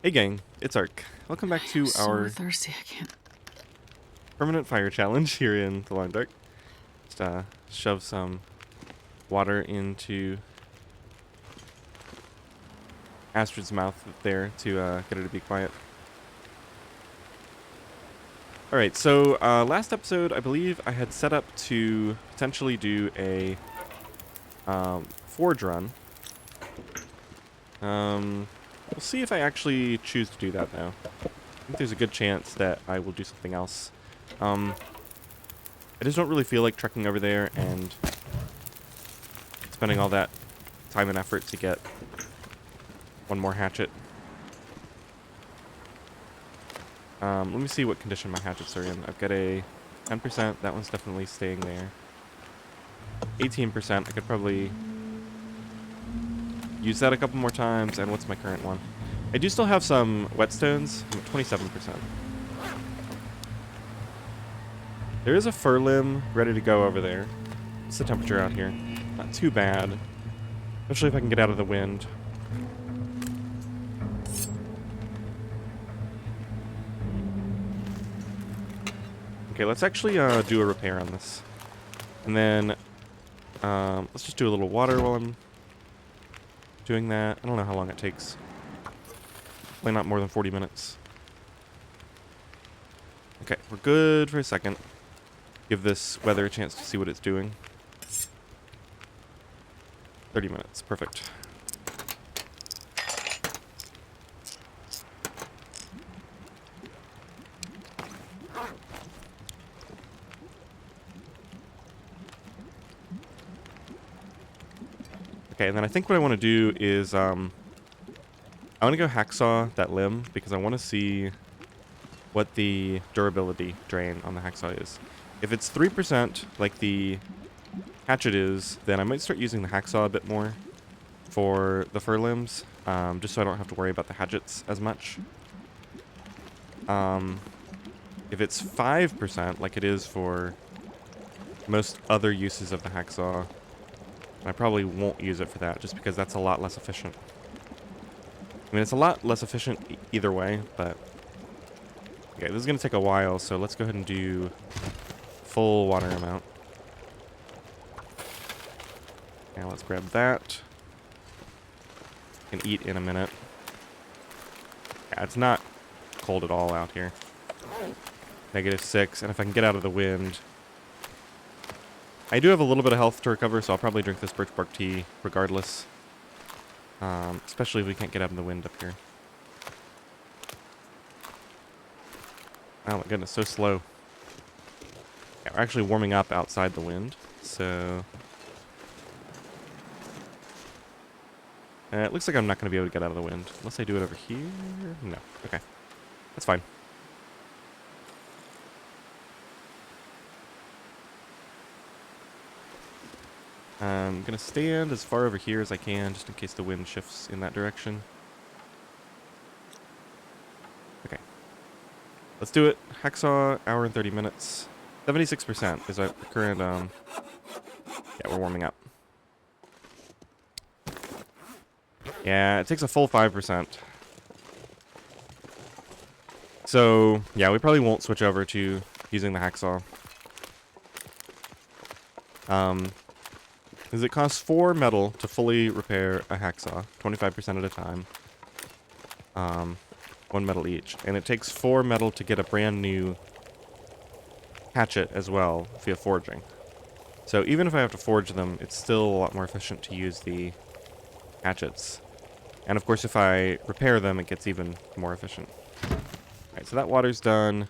Hey gang, it's Ark. Welcome back to So our thirsty, I can't. permanent fire challenge here in the Long Dark. Just shove some water into Astrid's mouth there to get her to be quiet. Alright, so last episode I believe I had set up to potentially do a forge run. We'll see if I actually choose to do that now. I think there's a good chance that I will do something else. I just don't really feel like trekking over there and spending all that time and effort to get one more hatchet. Let me see what condition my hatchets are in. I've got a 10%. That one's definitely staying there. 18%. I could probably use that a couple more times. And what's my current one? I do still have some whetstones. I'm at 27%. There is a fir limb ready to go over there. What's the temperature out here? Not too bad. Especially if I can get out of the wind. Okay, let's actually do a repair on this. And then let's just do a little water while I'm doing that. I don't know how long it takes. Probably not more than 40 minutes. Okay, we're good for a second. Give this weather a chance to see what it's doing. 30 minutes, perfect. Okay, and then I think what I want to do is, I want to go hacksaw that limb because I want to see what the durability drain on the hacksaw is. If it's 3% like the hatchet is, then I might start using the hacksaw a bit more for the fir limbs, just so I don't have to worry about the hatchets as much. If it's 5% like it is for most other uses of the hacksaw, I probably won't use it for that, just because that's a lot less efficient. I mean, it's a lot less efficient either way, but... Okay, this is going to take a while, so let's go ahead and do full water amount. Now let's grab that. Can eat in a minute. Yeah, it's not cold at all out here. -6, and if I can get out of the wind... I do have a little bit of health to recover, so I'll probably drink this birch bark tea regardless. Especially if we can't get out in the wind up here. Oh my goodness, so slow. Yeah, we're actually warming up outside the wind, so... it looks like I'm not going to be able to get out of the wind. Unless I do it over here? No. Okay. That's fine. I'm going to stand as far over here as I can, just in case the wind shifts in that direction. Okay. Let's do it. Hacksaw, hour and 30 minutes. 76% is our current, yeah, we're warming up. Yeah, it takes a full 5%. So, yeah, we probably won't switch over to using the hacksaw. Because it costs 4 metal to fully repair a hacksaw, 25% at a time. 1 metal each. And it takes 4 metal to get a brand new hatchet as well via foraging. So even if I have to forge them, it's still a lot more efficient to use the hatchets. And of course, if I repair them, it gets even more efficient. Alright, so that water's done.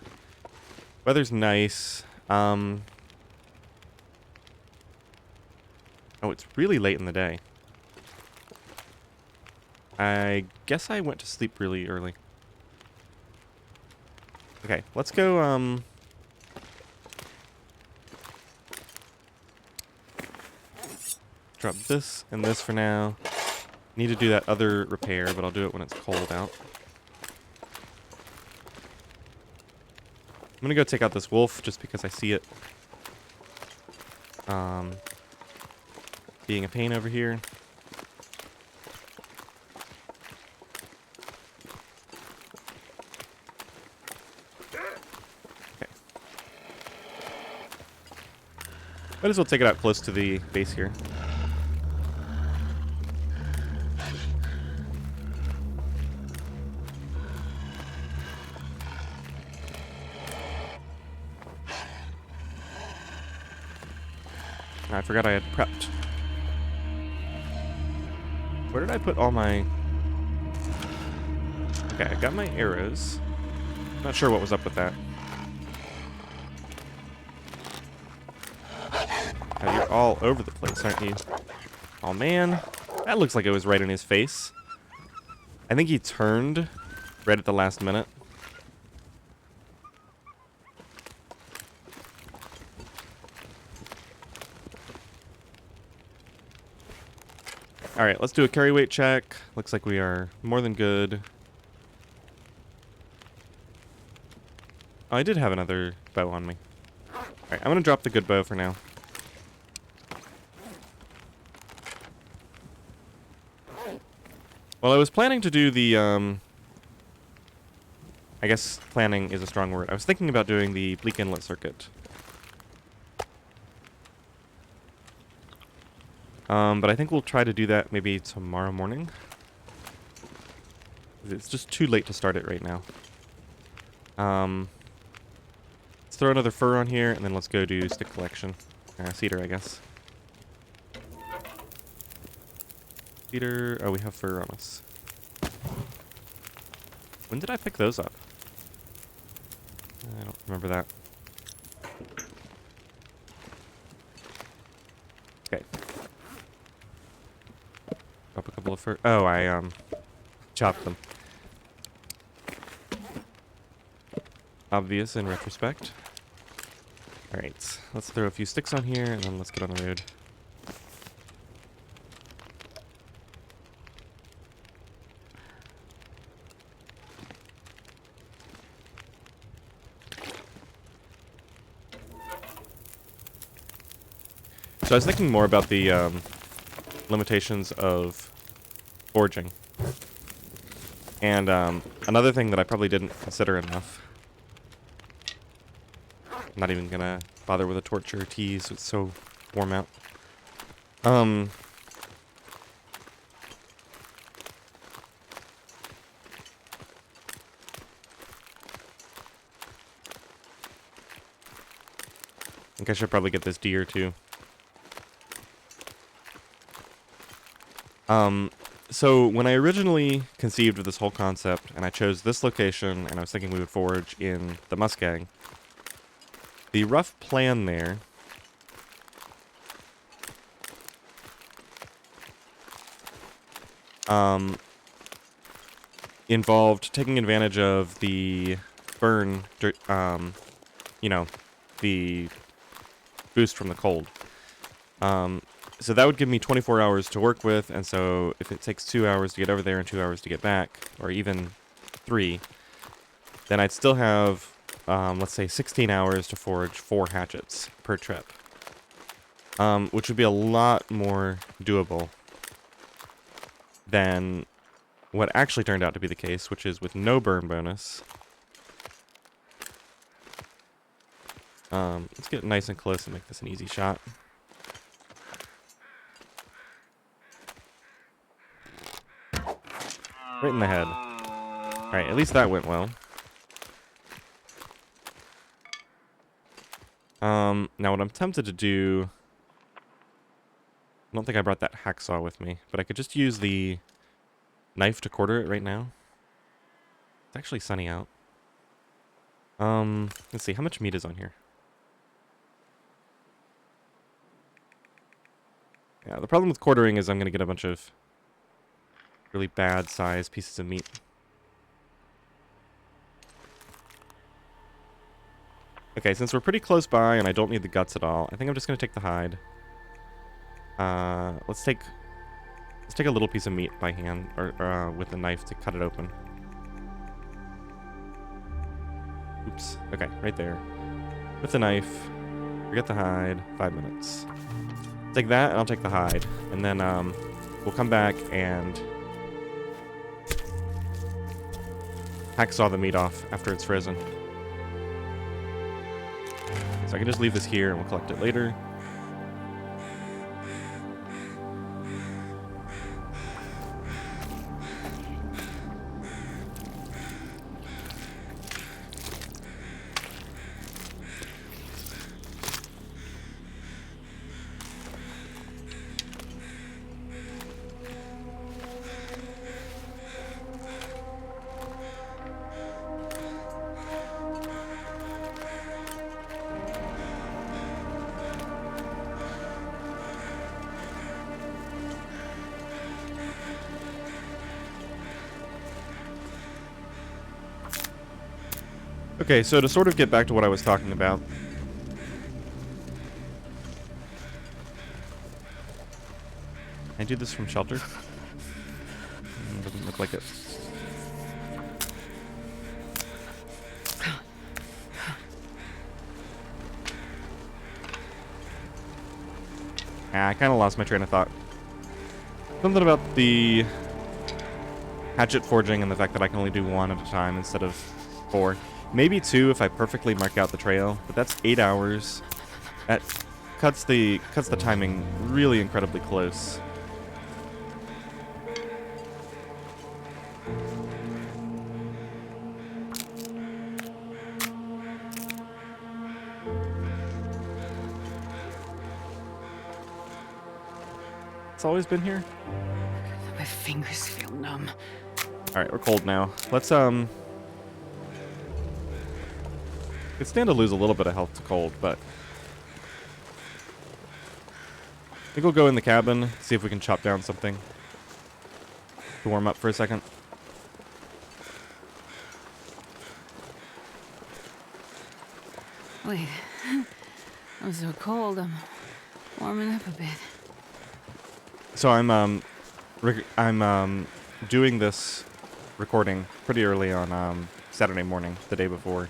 Weather's nice. Oh, it's really late in the day. I guess I went to sleep really early. Okay, let's go, drop this and this for now. Need to do that other repair, but I'll do it when it's cold out. I'm gonna go take out this wolf just because I see it. Being a pain over here. Might as well take it out close to the base here. I forgot I had prepped. Where did I put all my... Okay, I got my arrows. Not sure what was up with that. Oh, you're all over the place, aren't you? Oh man, that looks like it was right in his face. I think he turned right at the last minute. Alright, let's do a carry weight check. Looks like we are more than good. Oh, I did have another bow on me. Alright, I'm gonna drop the good bow for now. Well, I was planning to do the, I guess planning is a strong word. I was thinking about doing the Bleak Inlet circuit. But I think we'll try to do that maybe tomorrow morning. It's just too late to start it right now. Let's throw another fur on here, and then let's go do stick collection. Cedar, I guess. Cedar... Oh, we have fur on us. When did I pick those up? I don't remember that. Okay. Drop a couple of fur... Oh, I, chopped them. Obvious in retrospect. Alright, let's throw a few sticks on here, and then let's get on the road. So I was thinking more about the limitations of foraging. And another thing that I probably didn't consider enough. I'm not even gonna bother with a torch or tease, it's so warm out. I think I should probably get this deer too. So when I originally conceived of this whole concept, and I chose this location, and I was thinking we would forage in the muskeg, the rough plan there involved taking advantage of the burn, you know, the boost from the cold. So that would give me 24 hours to work with, and so if it takes 2 hours to get over there and 2 hours to get back, or even 3, then I'd still have, let's say, 16 hours to forage 4 hatchets per trip. Which would be a lot more doable than what actually turned out to be the case, which is with no burn bonus. Let's get nice and close and make this an easy shot. Right in the head. Alright, at least that went well. Now what I'm tempted to do... I don't think I brought that hacksaw with me, but I could just use the knife to quarter it right now. It's actually sunny out. Let's see, how much meat is on here? Yeah, the problem with quartering is I'm going to get a bunch of really bad sized pieces of meat. Okay, since we're pretty close by and I don't need the guts at all, I think I'm just going to take the hide. Let's take a little piece of meat by hand, or with a knife to cut it open. Oops. Okay, right there. With the knife. Forget the hide. 5 minutes. Take that, and I'll take the hide. And then, we'll come back and hacksaw the meat off after it's frozen. So I can just leave this here and we'll collect it later. Okay, so to sort of get back to what I was talking about. Can I do this from shelter? Doesn't look like it. Ah, I kind of lost my train of thought. Something about the hatchet forging and the fact that I can only do one at a time instead of 4. Maybe 2 if I perfectly mark out the trail, but that's 8 hours. That cuts the timing really incredibly close. It's always been here. My fingers feel numb. All right, we're cold now. Let's could stand to lose a little bit of health to cold, but I think we'll go in the cabin, see if we can chop down something to warm up for a second. Wait, I'm so cold. I'm warming up a bit. So I'm doing this recording pretty early on Saturday morning, the day before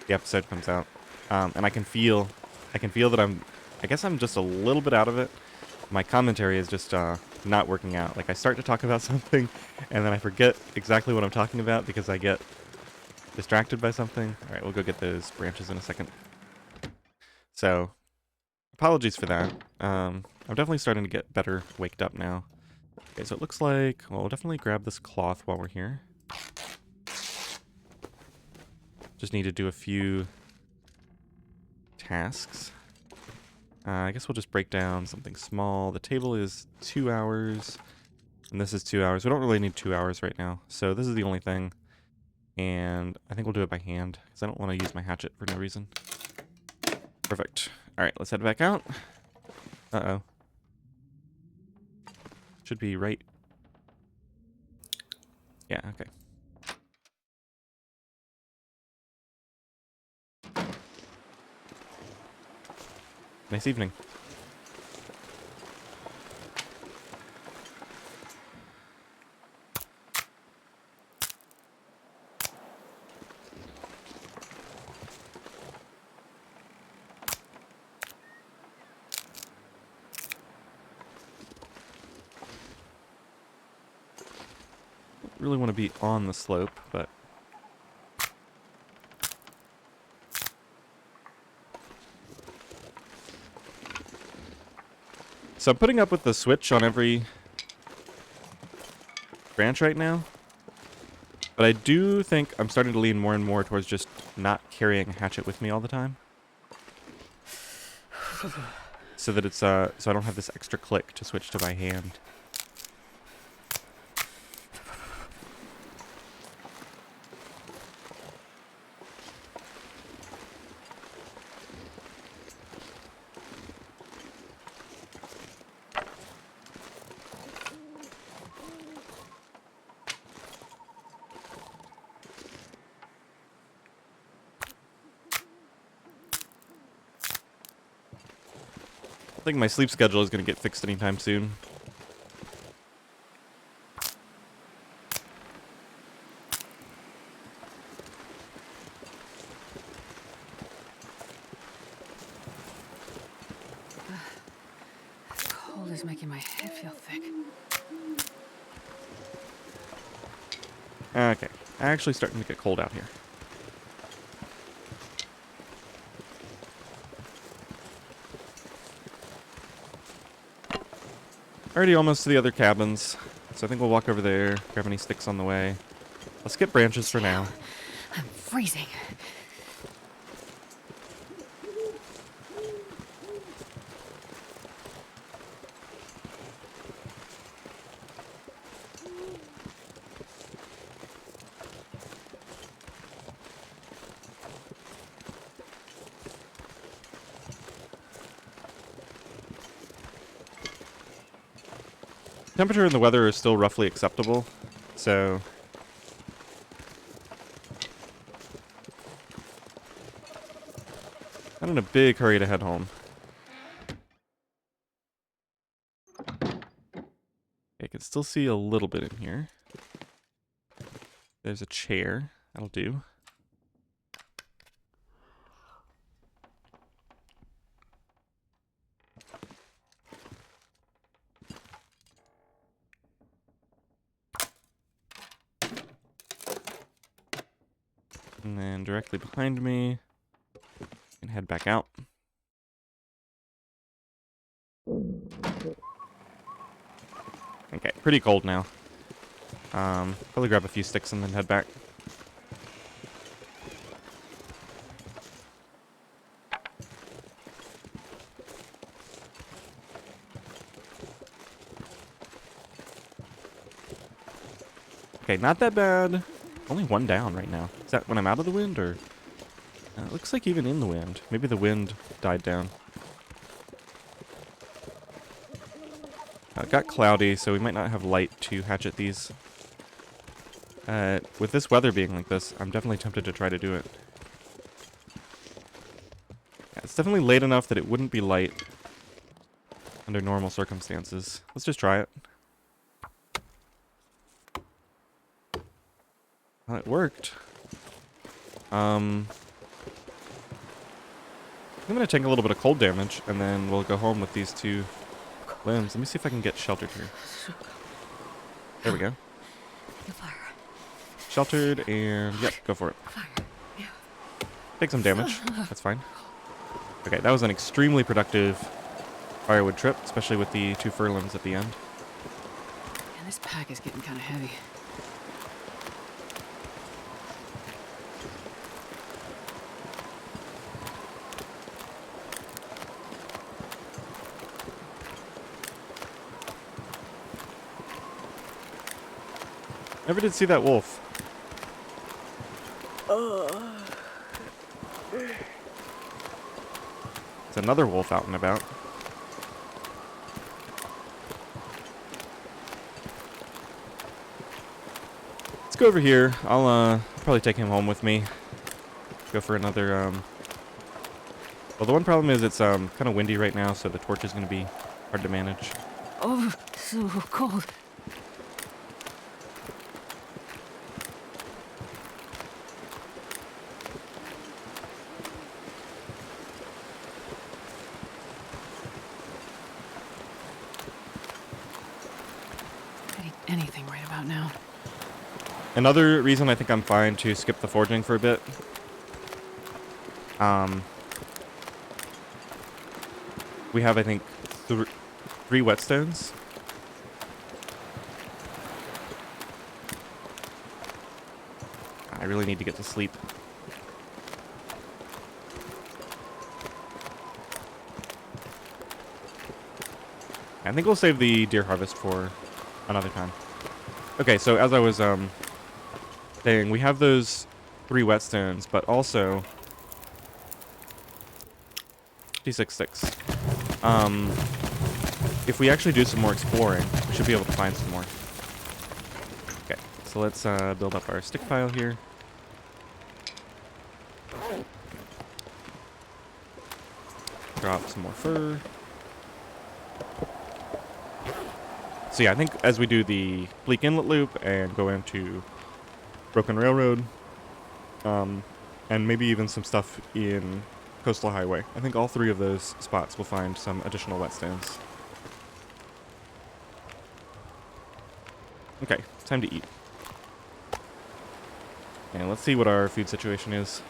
the episode comes out, and I can feel that I guess I'm just a little bit out of it. My commentary is just not working out. Like I start to talk about something, and then I forget exactly what I'm talking about because I get distracted by something. All right, we'll go get those branches in a second. So, apologies for that. I'm definitely starting to get better waked up now. Okay, so it looks like, well, we'll definitely grab this cloth while we're here. Just need to do a few tasks. I guess we'll just break down something small. The table is 2 hours, and this is 2 hours. We don't really need 2 hours right now, so this is the only thing. And I think we'll do it by hand, because I don't want to use my hatchet for no reason. Perfect. Alright, let's head back out. Uh-oh. Should be right. Yeah, okay. Nice evening. Really want to be on the slope, but so I'm putting up with the switch on every branch right now, but I do think I'm starting to lean more and more towards just not carrying a hatchet with me all the time, so that it's so I don't have this extra click to switch to by hand. I think my sleep schedule is going to get fixed anytime soon. The cold is making my head feel thick. Okay, actually starting to get cold out here. Already almost to the other cabins, so I think we'll walk over there, grab any sticks on the way. I'll skip branches for now. I'm freezing. Temperature and the weather are still roughly acceptable, so Not in a big hurry to head home. I can still see a little bit in here. There's a chair. That'll do. And then directly behind me, and head back out. Okay, pretty cold now. Probably grab a few sticks and then head back. Okay, not that bad. Only one down right now. Is that when I'm out of the wind, or? It looks like even in the wind. Maybe the wind died down. It got cloudy, so we might not have light to hatchet these. With this weather being like this, I'm definitely tempted to try to do it. Yeah, it's definitely late enough that it wouldn't be light under normal circumstances. Let's just try it. Well, it worked. I'm gonna take a little bit of cold damage, and then we'll go home with these 2 limbs. Let me see if I can get sheltered here. There we go. The fire. Sheltered, and yep, go for it. Fire. Yeah. Take some damage. That's fine. Okay, that was an extremely productive firewood trip, especially with the 2 fur limbs at the end. Man, this pack is getting kind of heavy. Never did see that wolf. There's another wolf out and about. Let's go over here. I'll probably take him home with me. Go for another well, the one problem is it's kind of windy right now, so the torch is going to be hard to manage. Oh, so cold. I'd eat anything right about now. Another reason I think I'm fine to skip the foraging for a bit. We have, I think, 3 whetstones. I really need to get to sleep. I think we'll save the deer harvest for another time. Okay, so as I was saying, we have those 3 whetstones, but also 56 sticks. If we actually do some more exploring, we should be able to find some more. Okay, so let's build up our stick pile here. Drop some more fur. So yeah, I think as we do the Bleak Inlet loop and go into Broken Railroad, and maybe even some stuff in Coastal Highway, I think all 3 of those spots will find some additional whetstones. Okay, time to eat. And let's see what our food situation is.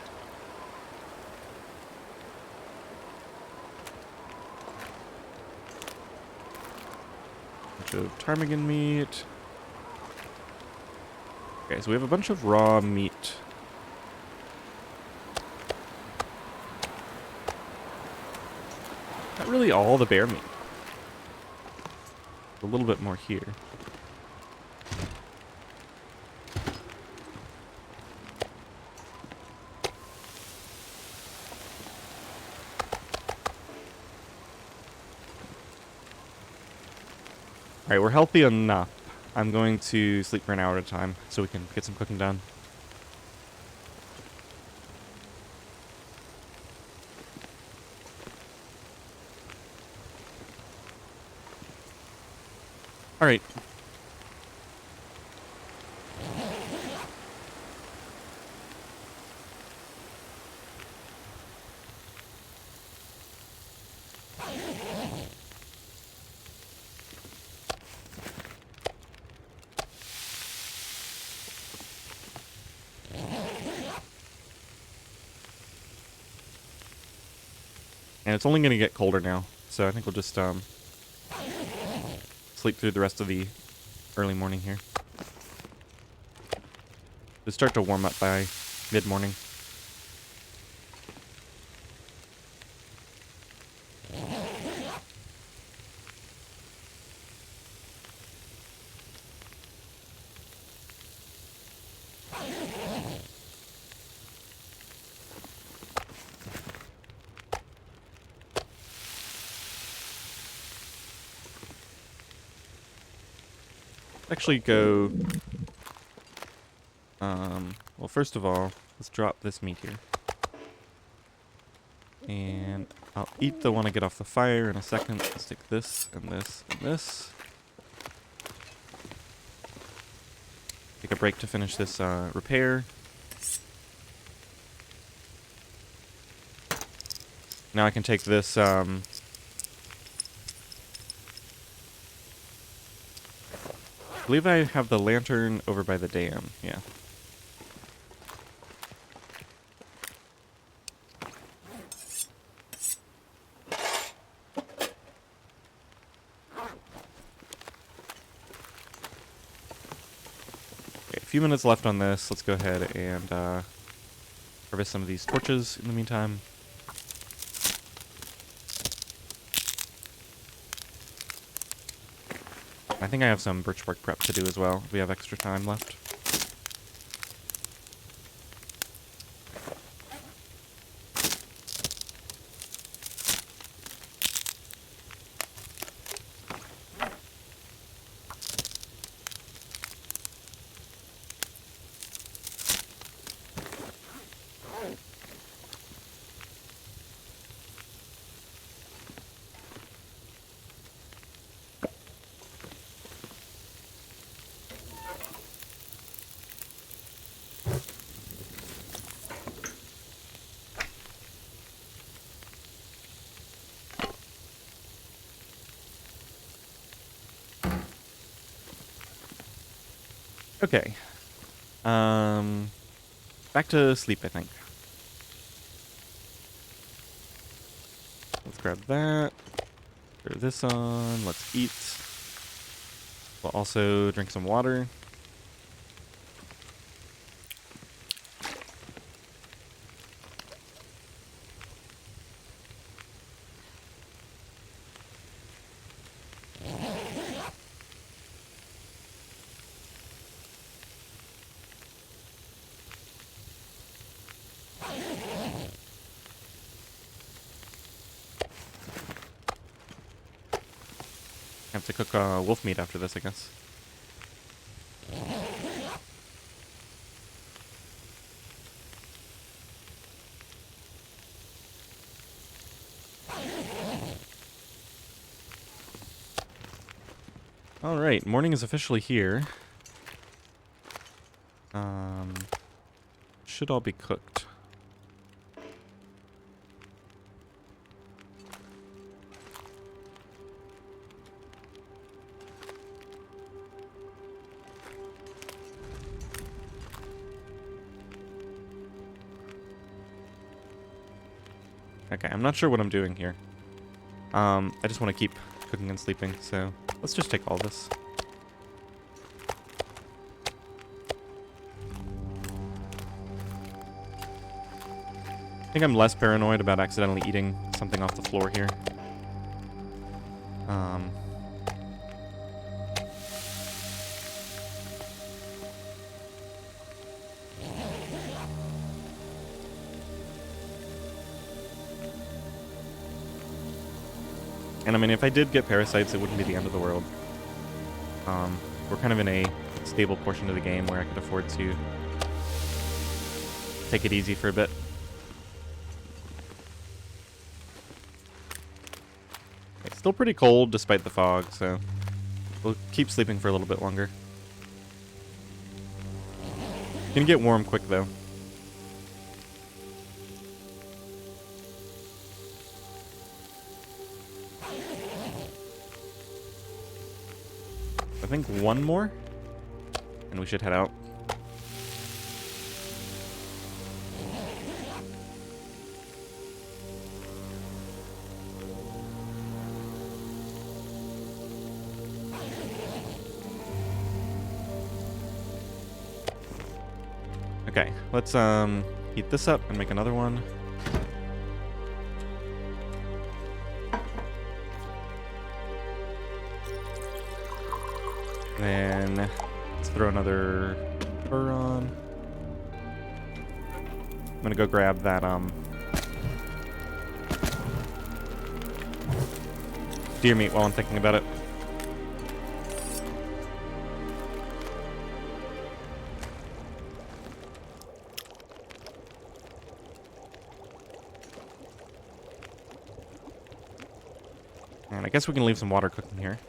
Bunch of ptarmigan meat. Okay, so we have a bunch of raw meat. Not really all the bear meat. A little bit more here. Alright, we're healthy enough. I'm going to sleep for an hour at a time so we can get some cooking done. Alright. And it's only going to get colder now, so I think we'll just sleep through the rest of the early morning here. It'll start to warm up by mid-morning. Actually go, well, first of all, let's drop this meat here. And I'll eat the one I get off the fire in a second. Let's take this and this and this. Take a break to finish this repair. Now I can take this, I believe I have the lantern over by the dam, yeah. Okay, a few minutes left on this. Let's go ahead and harvest some of these torches in the meantime. I think I have some birch bark prep to do as well, if we have extra time left. Okay. Back to sleep, I think. Let's grab that. Throw this on. Let's eat. We'll also drink some water. Have to cook wolf meat after this, I guess. Alright, morning is officially here. Should all be cooked. Okay, I'm not sure what I'm doing here. I just want to keep cooking and sleeping, so let's just take all this. I think I'm less paranoid about accidentally eating something off the floor here. And I mean, if I did get parasites, it wouldn't be the end of the world. We're kind of in a stable portion of the game where I could afford to take it easy for a bit. It's still pretty cold despite the fog, so We'll keep sleeping for a little bit longer. Gonna get warm quick, though. I think one more, and we should head out. Okay, let's heat this up and make another one. Then let's throw another fur on. I'm gonna go grab that deer meat while I'm thinking about it. And I guess we can leave some water cooking here.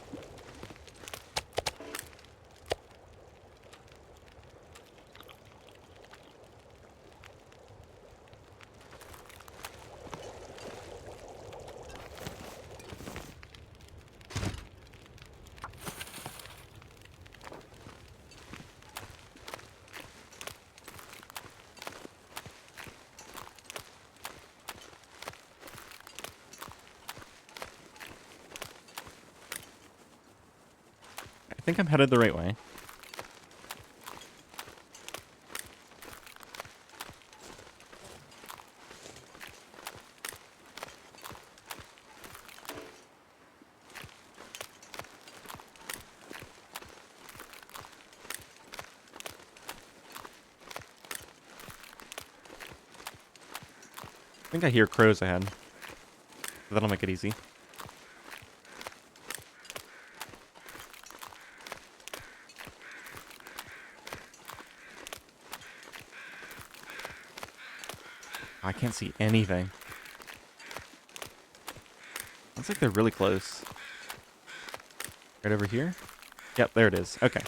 I think I'm headed the right way. I think I hear crows ahead. That'll make it easy. I can't see anything. Looks like they're really close. Right over here? Yep, there it is. Okay.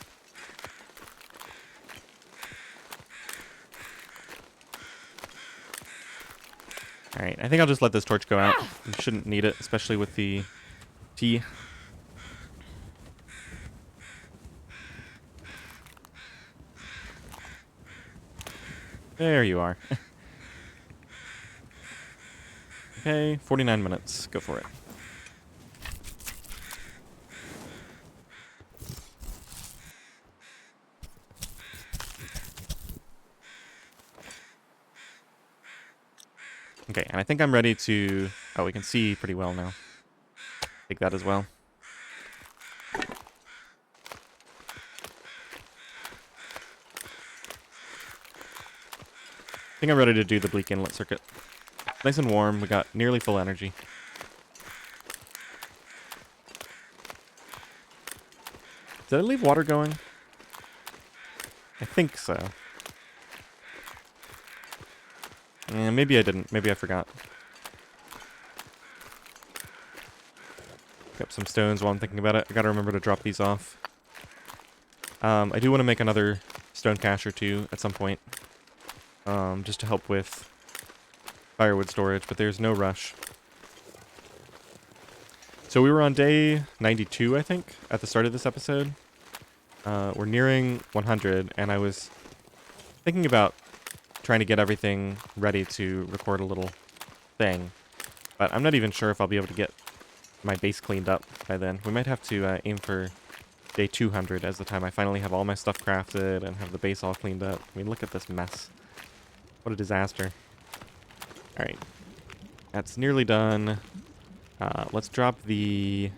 Alright, I think I'll just let this torch go out. We shouldn't need it, especially with the tea. There you are. Okay, 49 minutes. Go for it. Okay, and I think I'm ready to... Oh, we can see pretty well now. Take that as well. I think I'm ready to do the Bleak Inlet circuit. Nice and warm. We got nearly full energy. Did I leave water going? I think so. Maybe I didn't. Maybe I forgot. Pick up some stones while I'm thinking about it. I gotta remember to drop these off. I do want to make another stone cache or two at some point. Just to help with firewood storage, but there's no rush. So we were on day 92, I think, at the start of this episode. We're nearing 100, and I was thinking about trying to get everything ready to record a little thing. But I'm not even sure if I'll be able to get my base cleaned up by then. We might have to aim for day 200 as the time I finally have all my stuff crafted and have the base all cleaned up. I mean, look at this mess. What a disaster. Alright. That's nearly done. Let's drop the...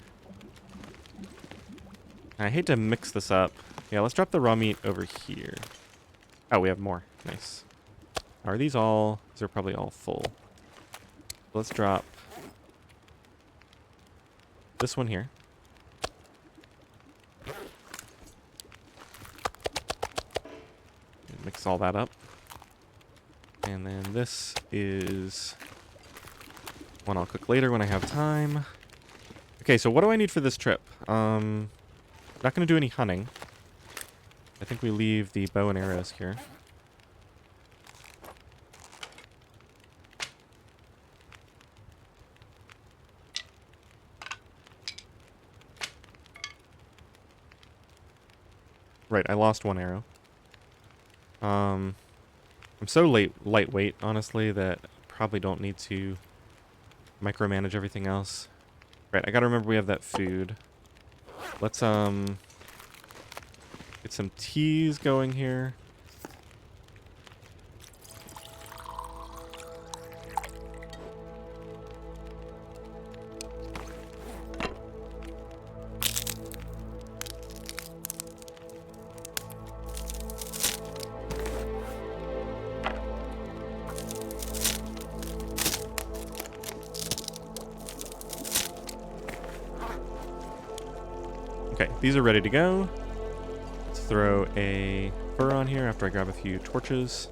I hate to mix this up. Yeah, let's drop the raw meat over here. Oh, we have more. Nice. Are these all... These are probably all full. Let's drop this one here. Mix all that up. And then this is one I'll cook later when I have time. Okay, so what do I need for this trip? Not going to do any hunting. I think we leave the bow and arrows here. Right, I lost one arrow. I'm so lightweight, honestly, that I probably don't need to micromanage everything else. Right, I gotta remember we have that food. Let's, get some teas going here. Okay, these are ready to go. Let's throw a fur on here after I grab a few torches.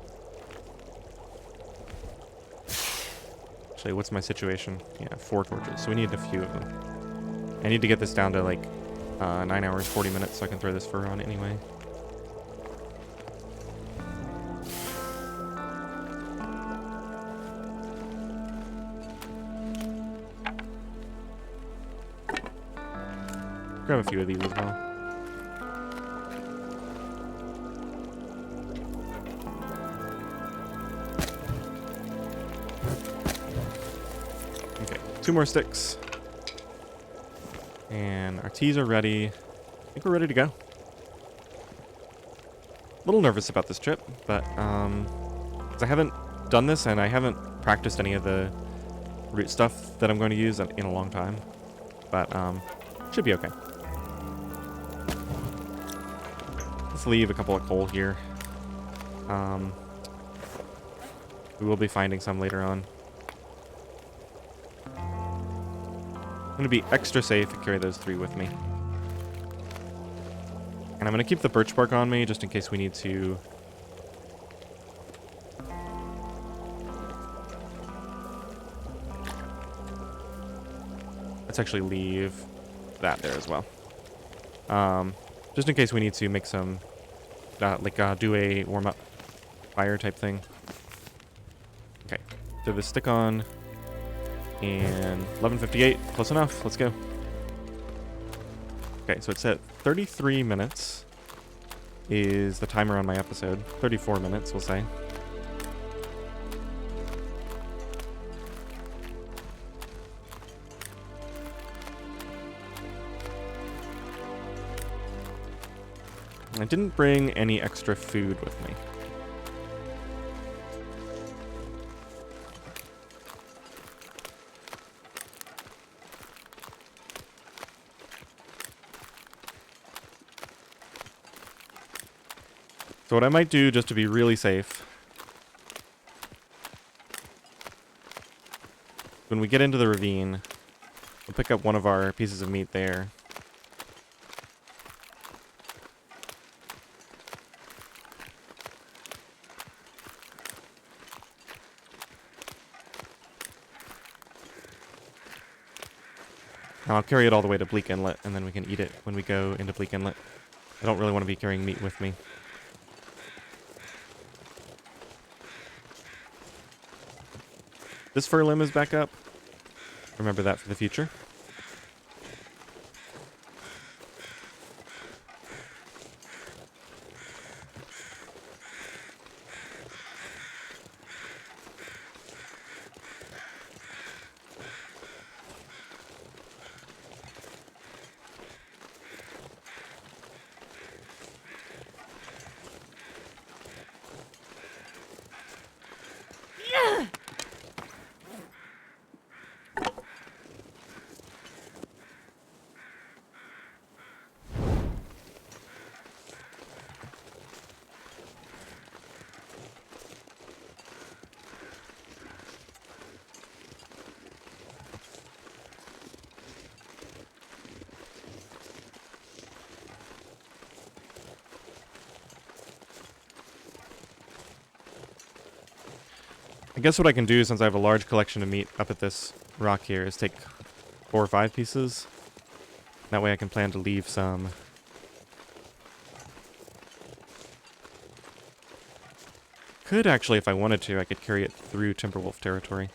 Actually, what's my situation? Yeah, 4 torches, so we need a few of them. I need to get this down to like 9 hours, 40 minutes so I can throw this fur on anyway. Grab a few of these as well. Okay, 2 more sticks. And our teas are ready. I think we're ready to go. A little nervous about this trip, but 'cause I haven't done this and I haven't practiced any of the root stuff that I'm going to use in a long time. But should be okay. Let's leave a couple of coal here. We will be finding some later on. I'm going to be extra safe and carry those 3 with me. And I'm going to keep the birch bark on me just in case we need to... Let's actually leave that there as well. Just in case we need to make some... do a warm-up fire type thing. Okay, throw the stick on. And 11:58, close enough. Let's go. Okay, so it's at 33 minutes is the timer on my episode. 34 minutes, we'll say. I didn't bring any extra food with me. So what I might do, just to be really safe, when we get into the ravine, we'll pick up one of our pieces of meat there. And I'll carry it all the way to Bleak Inlet, and then we can eat it when we go into Bleak Inlet. I don't really want to be carrying meat with me. This fur limb is back up. Remember that for the future. I guess what I can do, since I have a large collection of meat up at this rock here, is take 4 or 5 pieces. That way I can plan to leave some could actually, if I wanted to, I could carry it through Timberwolf territory.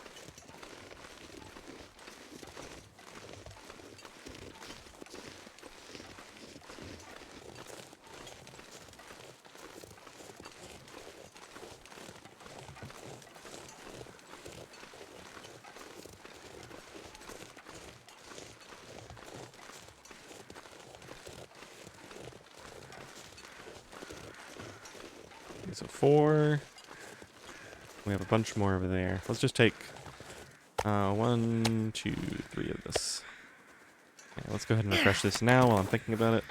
So 4. We have a bunch more over there. Let's just take 1, 2, 3 of this. Okay, let's go ahead and refresh this now while I'm thinking about it.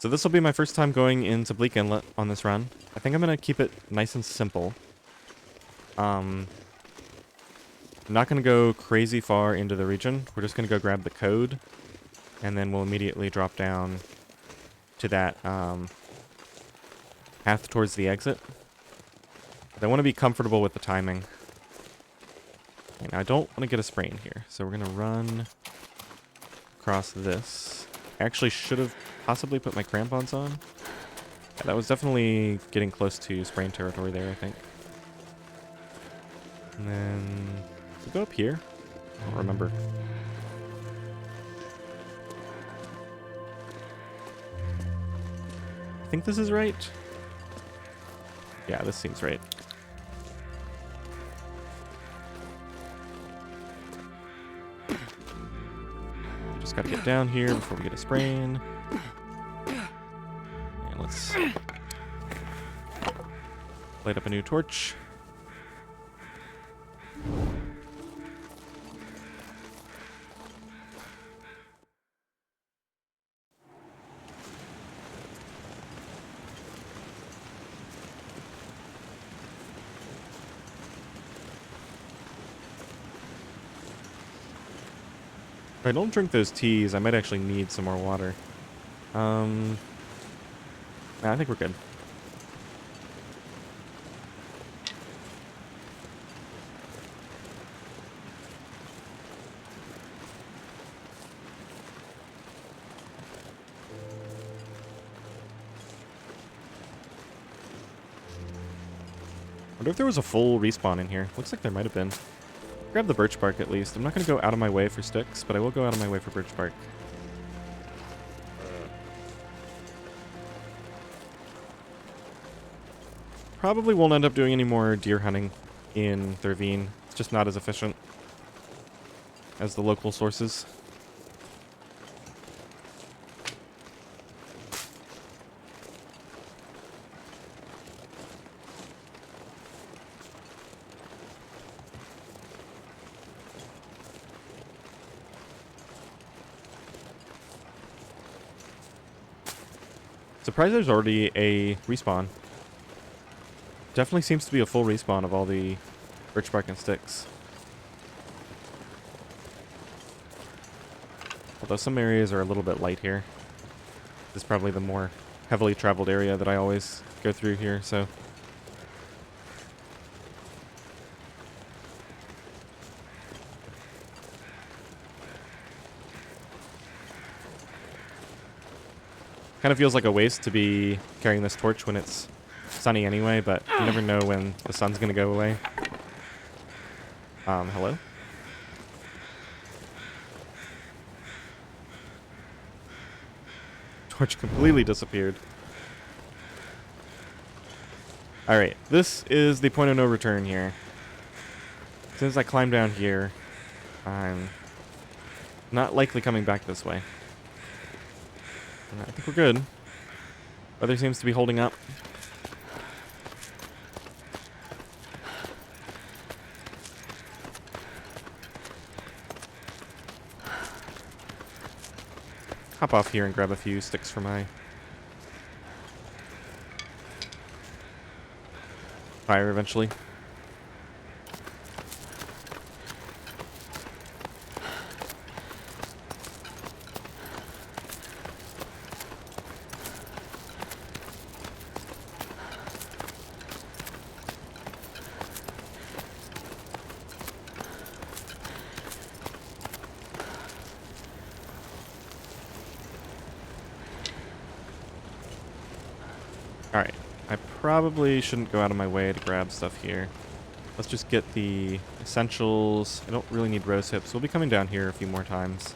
So this will be my first time going into Bleak Inlet on this run. I think I'm going to keep it nice and simple. I'm not going to go crazy far into the region. We're just going to go grab the code, and then we'll immediately drop down to that path towards the exit. But I want to be comfortable with the timing. Okay, now I don't want to get a sprain here, so we're going to run across this. I actually should have possibly put my crampons on. Yeah, that was definitely getting close to sprain territory there, I think. And then we go up here. I don't remember. I think this is right. Yeah, this seems right. Just gotta get down here before we get a sprain. And let's light up a new torch. If I don't drink those teas, I might actually need some more water. Nah, I think we're good. I wonder if there was a full respawn in here. Looks like there might have been. Grab the birch bark at least. I'm not going to go out of my way for sticks, but I will go out of my way for birch bark. Probably won't end up doing any more deer hunting in the ravine. It's just not as efficient as the local sources. Surprised there's already a respawn. Definitely seems to be a full respawn of all the birch bark and sticks. Although some areas are a little bit light here. This is probably the more heavily traveled area that I always go through here, so. Kind of feels like a waste to be carrying this torch when it's sunny anyway, but you never know when the sun's gonna go away. Hello? Torch completely disappeared. Alright, this is the point of no return here. As soon as I climb down here, I'm not likely coming back this way. I think we're good. Weather seems to be holding up. hop off here and grab a few sticks for my fire eventually. Alright, I probably shouldn't go out of my way to grab stuff here. Let's just get the essentials. I don't really need rose hips. We'll be coming down here a few more times.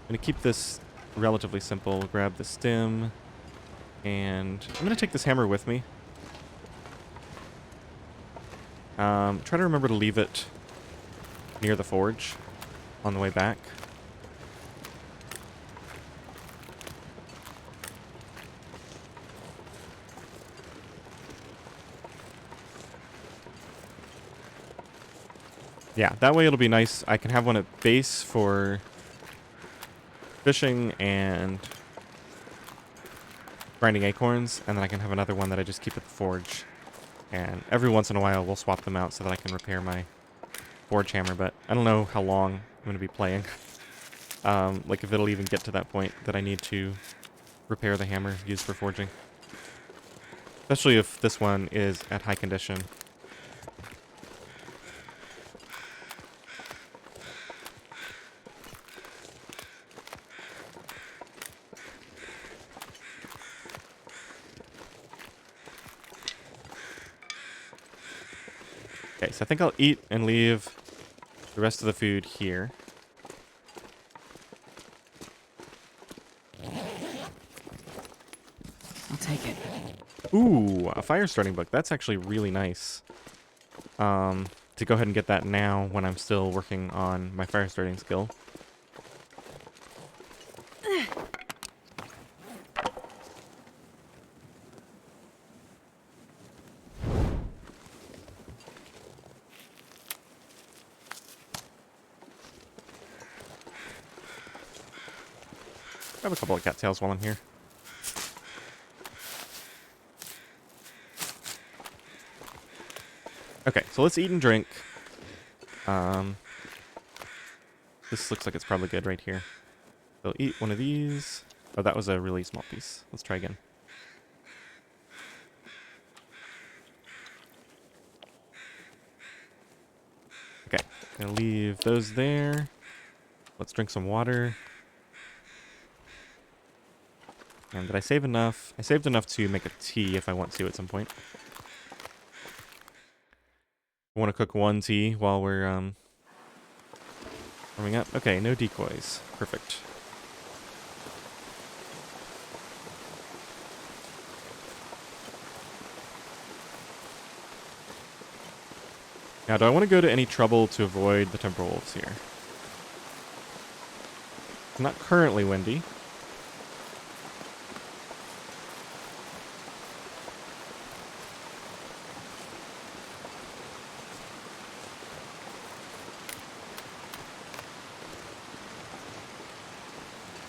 I'm going to keep this relatively simple. Grab the stem. And I'm going to take this hammer with me. Try to remember to leave it near the forge on the way back. Yeah, that way it'll be nice. I can have one at base for fishing and grinding acorns, and then I can have another one that I just keep at the forge. And every once in a while we'll swap them out so that I can repair my forge hammer, but I don't know how long I'm going to be playing. Like if it'll even get to that point that I need to repair the hammer used for forging. Especially if this one is at high condition. Okay, so I think I'll eat and leave the rest of the food here. I'll take it. Ooh, a fire starting book. That's actually really nice. To go ahead and get that now when I'm still working on my fire starting skill. Grab a couple of cattails while I'm here. Okay, so let's eat and drink. This looks like it's probably good right here. So eat one of these. Oh, that was a really small piece. Let's try again. Okay, gonna leave those there. Let's drink some water. And did I save enough? I saved enough to make a tea if I want to at some point. I want to cook one tea while we're warming up. Okay, no decoys. Perfect. Now, do I want to go to any trouble to avoid the temporal wolves here? It's not currently windy.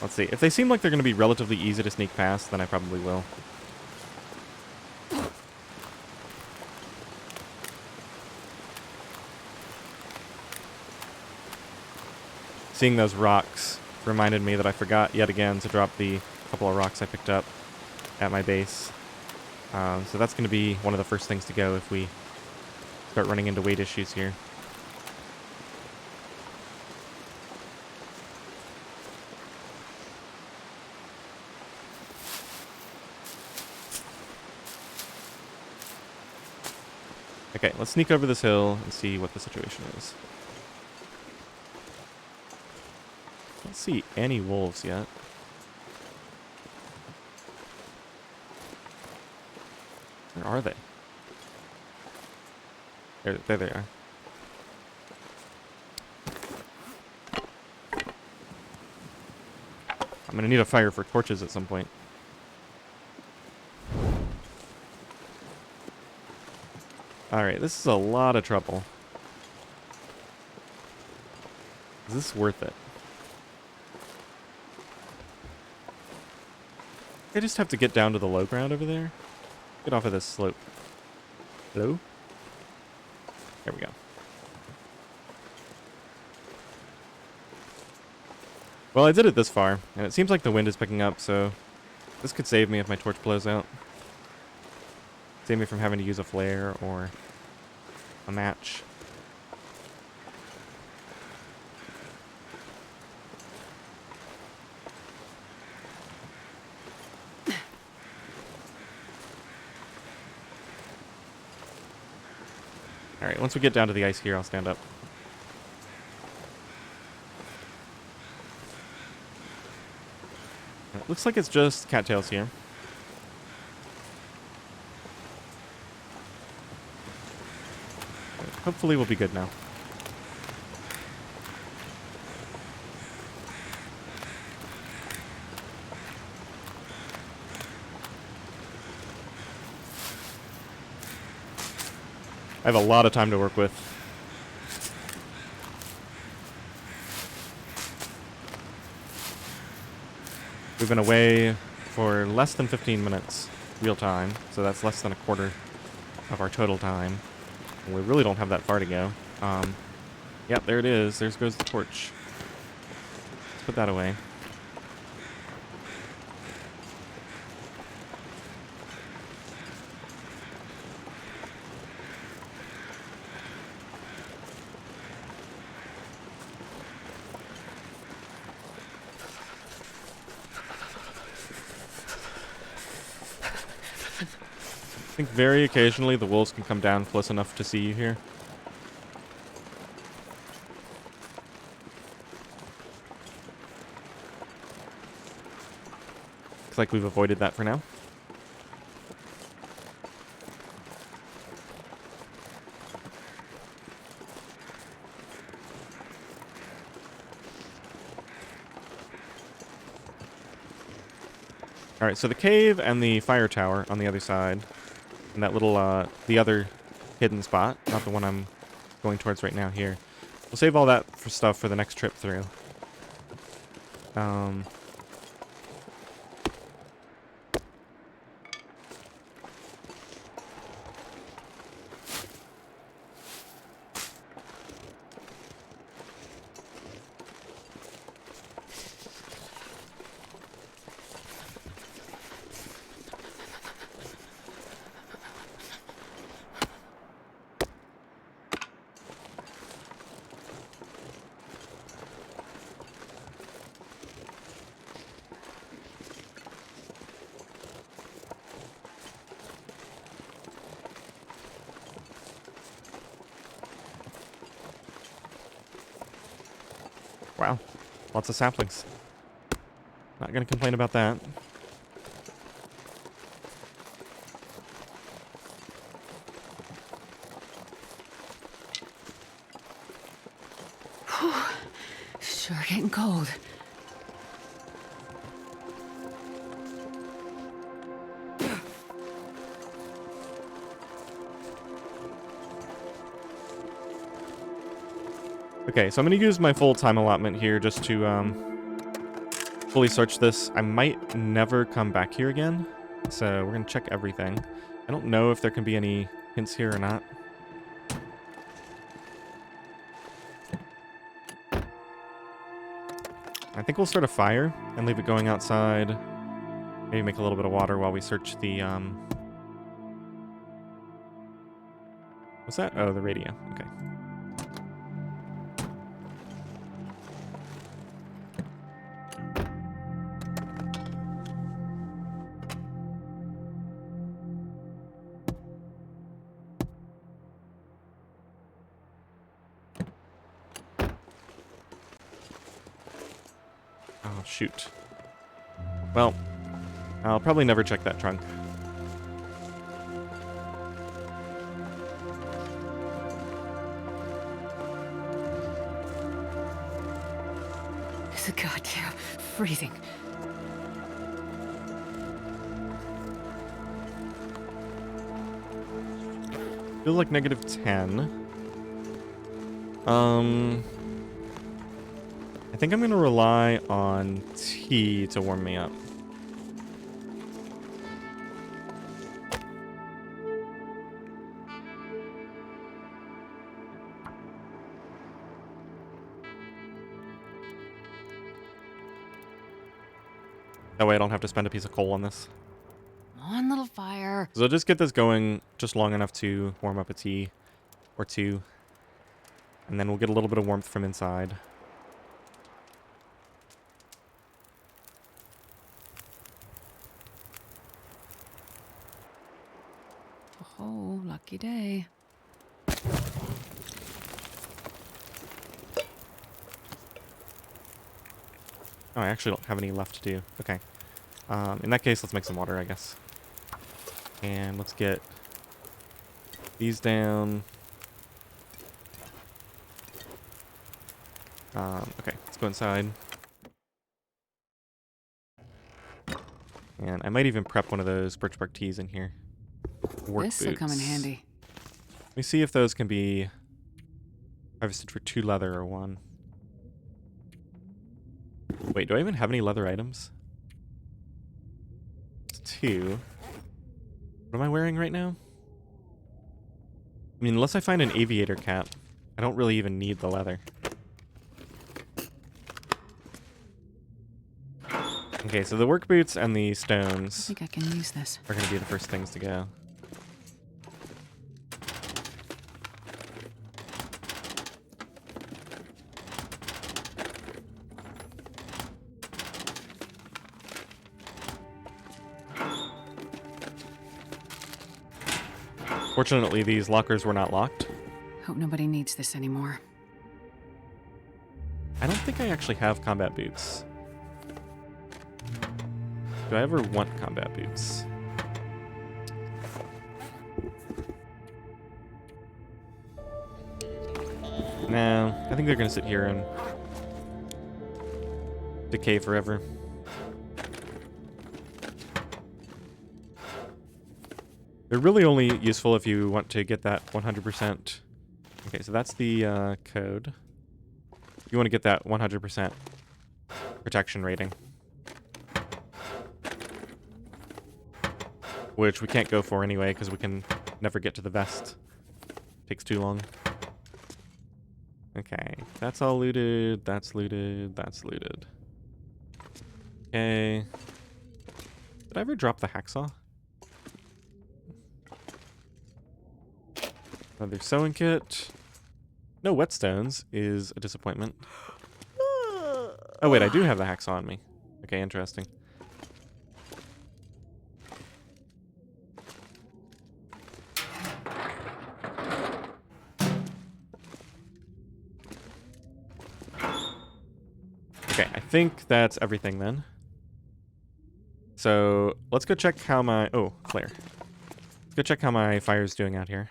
Let's see. If they seem like they're going to be relatively easy to sneak past, then I probably will. Seeing those rocks reminded me that I forgot yet again to drop the couple of rocks I picked up at my base. So that's going to be one of the first things to go if we start running into weight issues here. Okay, let's sneak over this hill and see what the situation is. Don't see any wolves yet. Where are they? There they are. I'm gonna need a fire for torches at some point. Alright, this is a lot of trouble. Is this worth it? I just have to get down to the low ground over there. Get off of this slope. Hello? There we go. Well, I did it this far, and it seems like the wind is picking up, so this could save me if my torch blows out. Save me from having to use a flare or a match. Alright, once we get down to the ice here, I'll stand up. It looks like it's just cattails here. Hopefully we'll be good now. I have a lot of time to work with. We've been away for less than 15 minutes, real time, so that's less than a quarter of our total time. And we really don't have that far to go. Yep, there it is. There goes the torch. Let's put that away. I think very occasionally the wolves can come down close enough to see you here. Looks like we've avoided that for now. Alright, so the cave and the fire tower on the other side. And that little, the other hidden spot, not the one I'm going towards right now here. We'll save all that for stuff for the next trip through. Wow, lots of saplings. Not gonna complain about that. Sure getting cold. Okay, so I'm going to use my full time allotment here just to fully search this. I might never come back here again, so we're going to check everything. I don't know if there can be any hints here or not. I think we'll start a fire and leave it going outside. Maybe make a little bit of water while we search the... What's that? Oh, the radio. Okay. Oh, shoot. Well, I'll probably never check that trunk. It's a goddamn freezing. Feels like -10. I think I'm going to rely on tea to warm me up. That way I don't have to spend a piece of coal on this. Come on, little fire. So I'll just get this going just long enough to warm up a tea or two. And then we'll get a little bit of warmth from inside. Oh, lucky day. Oh, I actually don't have any left to do. Okay. In that case, let's make some water, I guess. And let's get these down. Okay, let's go inside. And I might even prep one of those birch bark teas in here. Work This'll come in boots. handy. Let me see if those can be harvested for 2 leather or 1. Wait, do I even have any leather items? It's 2. What am I wearing right now? I mean, unless I find an aviator cap, I don't really even need the leather. Okay, so the work boots and the I stones think I can use this. are going to be the first things to go. Fortunately, these lockers were not locked. Hope nobody needs this anymore. I don't think I actually have combat boots. Do I ever want combat boots? No, I think they're gonna sit here and decay forever. They're really only useful if you want to get that 100%. Okay, so that's the code. You want to get that 100% protection rating. Which we can't go for anyway, because we can never get to the vest. Takes too long. Okay, that's all looted, that's looted, that's looted. Okay. Did I ever drop the hacksaw? Another sewing kit. No whetstones is a disappointment. Oh wait, I do have the hacksaw on me. Okay, interesting. Okay, I think that's everything then. So let's go check how my flare. Let's go check how my fire's doing out here.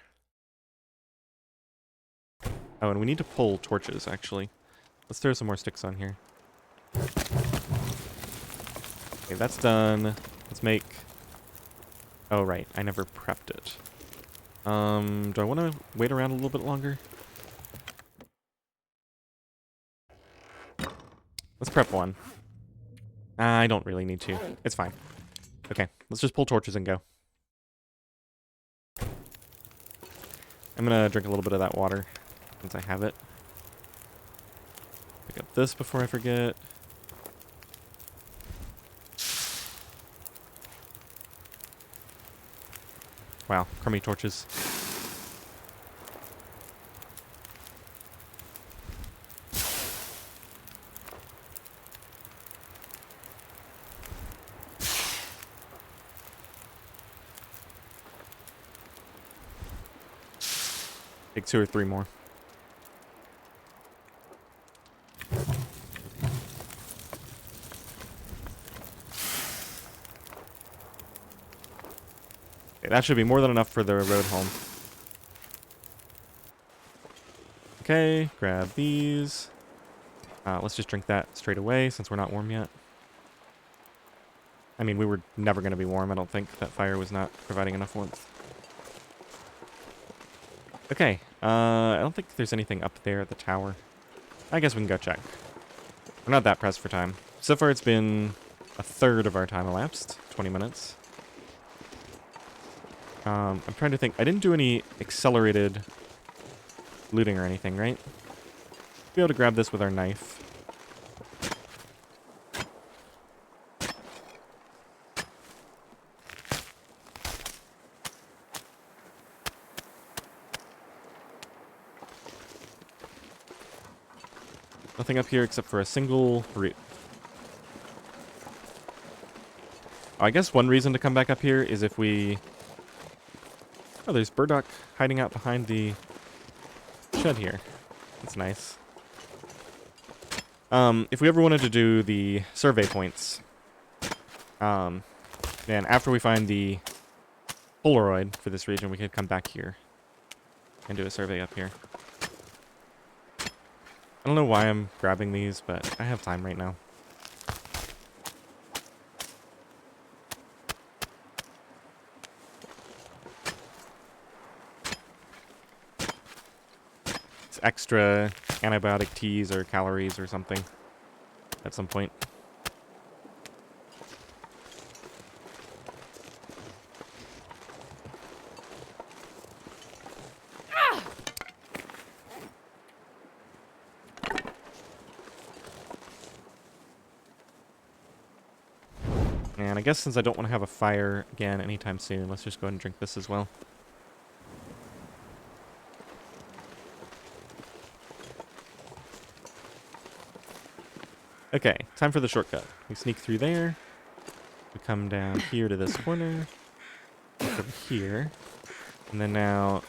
Oh, and we need to pull torches, actually. Let's throw some more sticks on here. Okay, that's done. Let's make... Oh, right. I never prepped it. Do I want to wait around a little bit longer? Let's prep one. I don't really need to. It's fine. Okay, let's just pull torches and go. I'm gonna drink a little bit of that water, since I have it. Pick up this before I forget. Wow, crummy torches. Take 2 or 3 more. Okay, that should be more than enough for the road home. Okay, grab these. Let's just drink that straight away since we're not warm yet. I mean, we were never going to be warm. I don't think that fire was not providing enough warmth. Okay, I don't think there's anything up there at the tower. I guess we can go check. We're not that pressed for time. So far it's been a third of our time elapsed, 20 minutes. I'm trying to think. I didn't do any accelerated looting or anything, right? Be able to grab this with our knife. Nothing up here except for a single root. Oh, I guess one reason to come back up here is if we... Oh, there's burdock hiding out behind the shed here. That's nice. If we ever wanted to do the survey points, then after we find the Polaroid for this region, we could come back here and do a survey up here. I don't know why I'm grabbing these, but I have time right now. It's extra antibiotic teas or calories or something at some point. And I guess since I don't want to have a fire again anytime soon, let's just go ahead and drink this as well. Okay, time for the shortcut. We sneak through there. We come down here to this corner. Over here. And then now,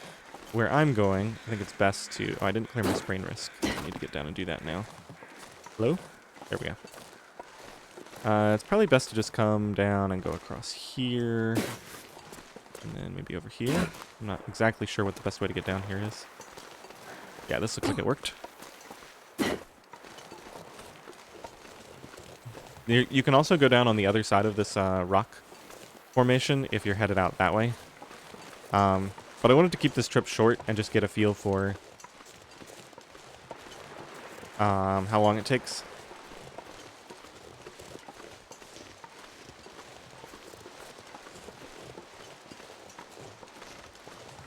where I'm going, I think it's best to... Oh, I didn't clear my sprain risk. I need to get down and do that now. Hello? There we go. It's probably best to just come down and go across here. And then maybe over here. I'm not exactly sure what the best way to get down here is. Yeah, this looks like it worked. You can also go down on the other side of this rock formation if you're headed out that way. But I wanted to keep this trip short and just get a feel for how long it takes.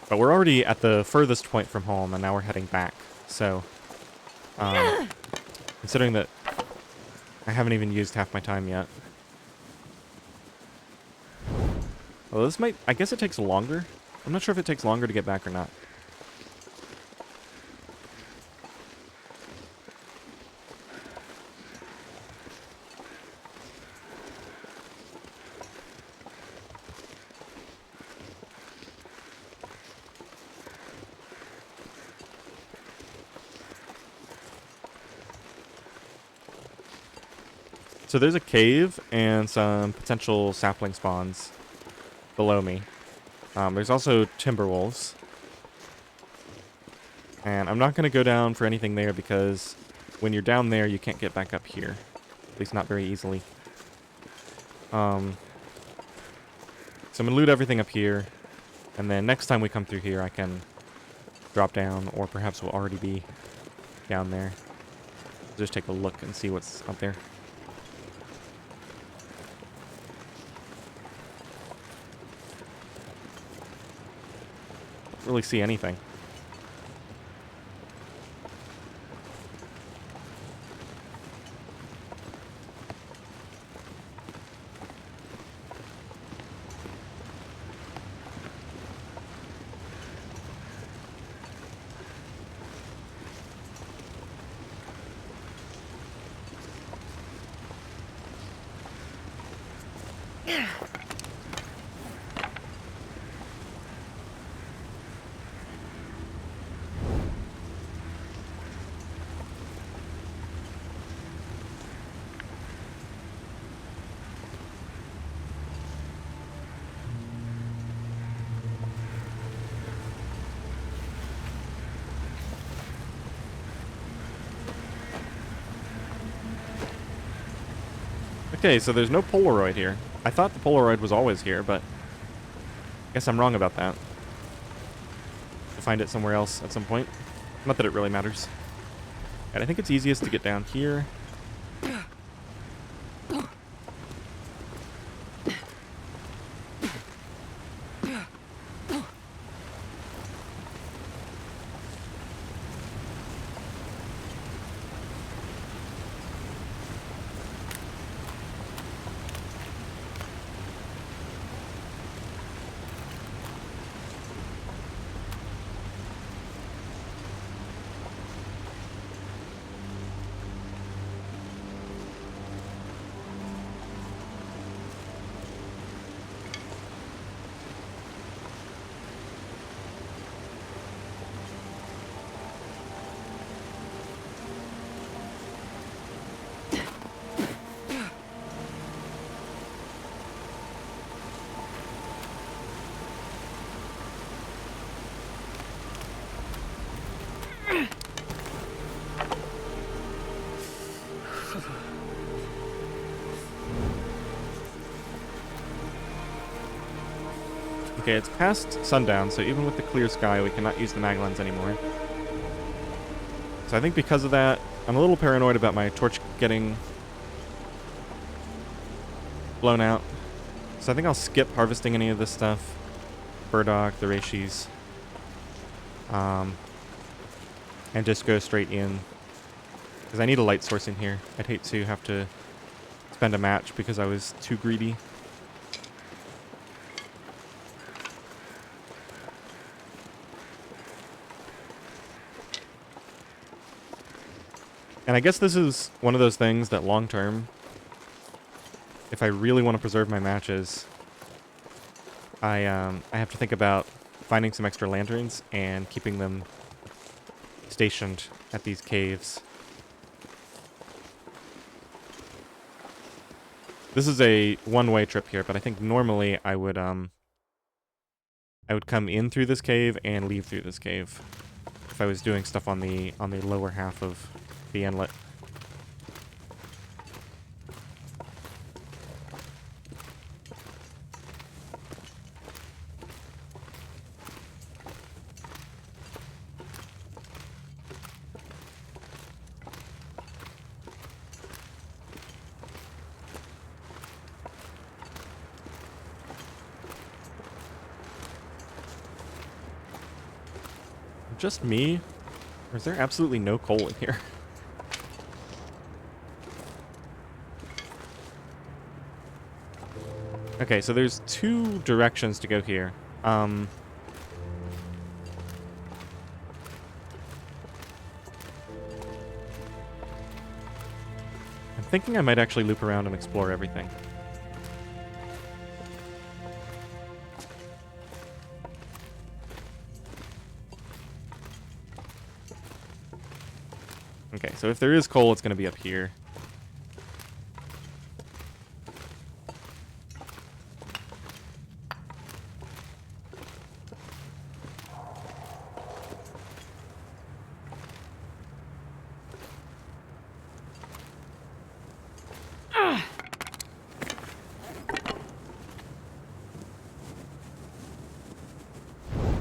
But we're already at the furthest point from home, and now we're heading back. So, considering that I haven't even used half my time yet. Well, this might... I guess it takes longer. I'm not sure if it takes longer to get back or not. So there's a cave and some potential sapling spawns below me. There's also timber wolves. And I'm not going to go down for anything there because when you're down there, you can't get back up here. At least not very easily. So I'm going to loot everything up here. And then next time we come through here, I can drop down, or perhaps we'll already be down there. Just take a look and see what's up there. Really see anything. Okay, so there's no Polaroid here. I thought the Polaroid was always here, but I guess I'm wrong about that. I'll find it somewhere else at some point. Not that it really matters. And I think it's easiest to get down here. Okay, it's past sundown, so even with the clear sky, we cannot use the mag lens anymore. So I think because of that, I'm a little paranoid about my torch getting blown out. So I think I'll skip harvesting any of this stuff. Burdock, the reishi. And just go straight in. Because I need a light source in here. I'd hate to have to spend a match because I was too greedy. And I guess this is one of those things that long term, if I really want to preserve my matches, I have to think about finding some extra lanterns and keeping them stationed at these caves. This is a one-way trip here, but I think normally I would come in through this cave and leave through this cave if I was doing stuff on the lower half of the inlet. Just me? Or is there absolutely no coal in here? Okay, so there's two directions to go here. I'm thinking I might actually loop around and explore everything. Okay, so if there is coal, it's going to be up here.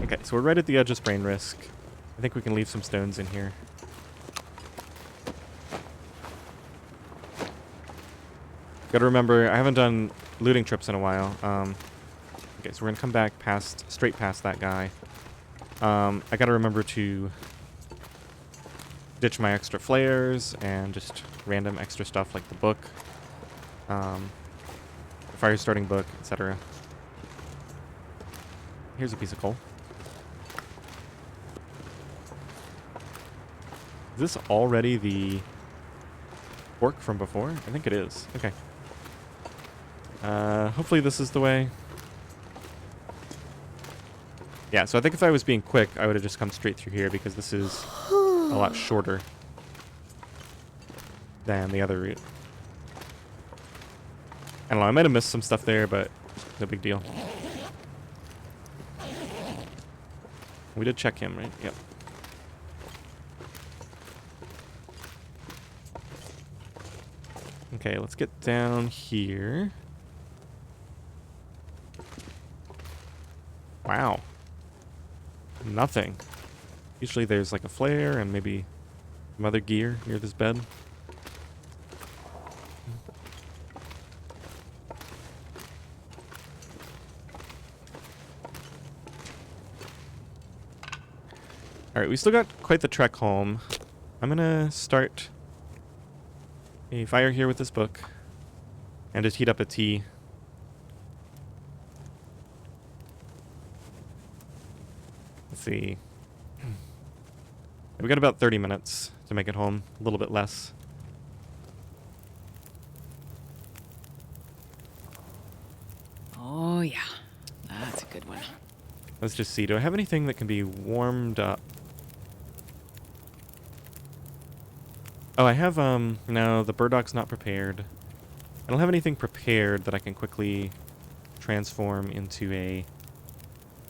Okay, so we're right at the edge of sprain risk. I think we can leave some stones in here. Gotta remember, I haven't done looting trips in a while. Okay, so we're gonna come back straight past that guy. I gotta remember to ditch my extra flares and just random extra stuff like the book, the fire starting book, etc. Here's a piece of coal. Is this already the fork from before? I think it is. Okay. Hopefully this is the way. Yeah, so I think if I was being quick, I would have just come straight through here because this is a lot shorter than the other route. I don't know, I might have missed some stuff there, but no big deal. We did check him, right? Yep. Okay, let's get down here. Wow. Nothing. Usually there's like a flare and maybe some other gear near this bed. Alright, we still got quite the trek home. I'm gonna start a fire here with this book and just heat up a tea. Let's see. We got about 30 minutes to make it home, a little bit less. Oh, yeah. That's a good one. Let's just see. Do I have anything that can be warmed up? Oh, I have, no, the burdock's not prepared. I don't have anything prepared that I can quickly transform into a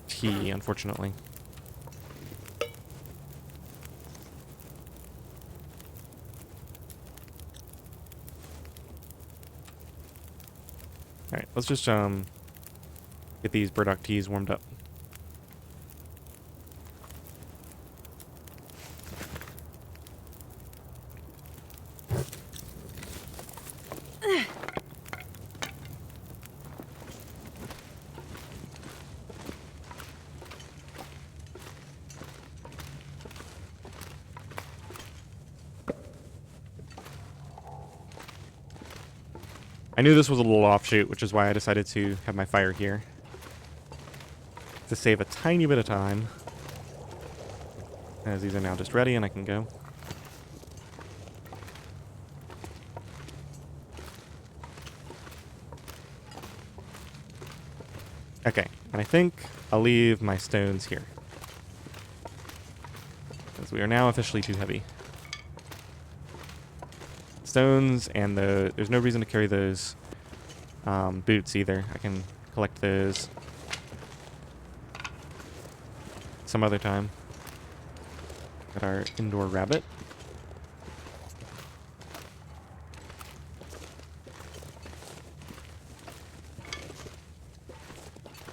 tea, unfortunately. Alright, let's just, Get these burdock teas warmed up. I knew this was a little offshoot, which is why I decided to have my fire here. To save a tiny bit of time. As these are now just ready and I can go. Okay, and I think I'll leave my stones here. Because we are now officially too heavy. Stones and there's no reason to carry those boots either. I can collect those some other time. Got our indoor rabbit.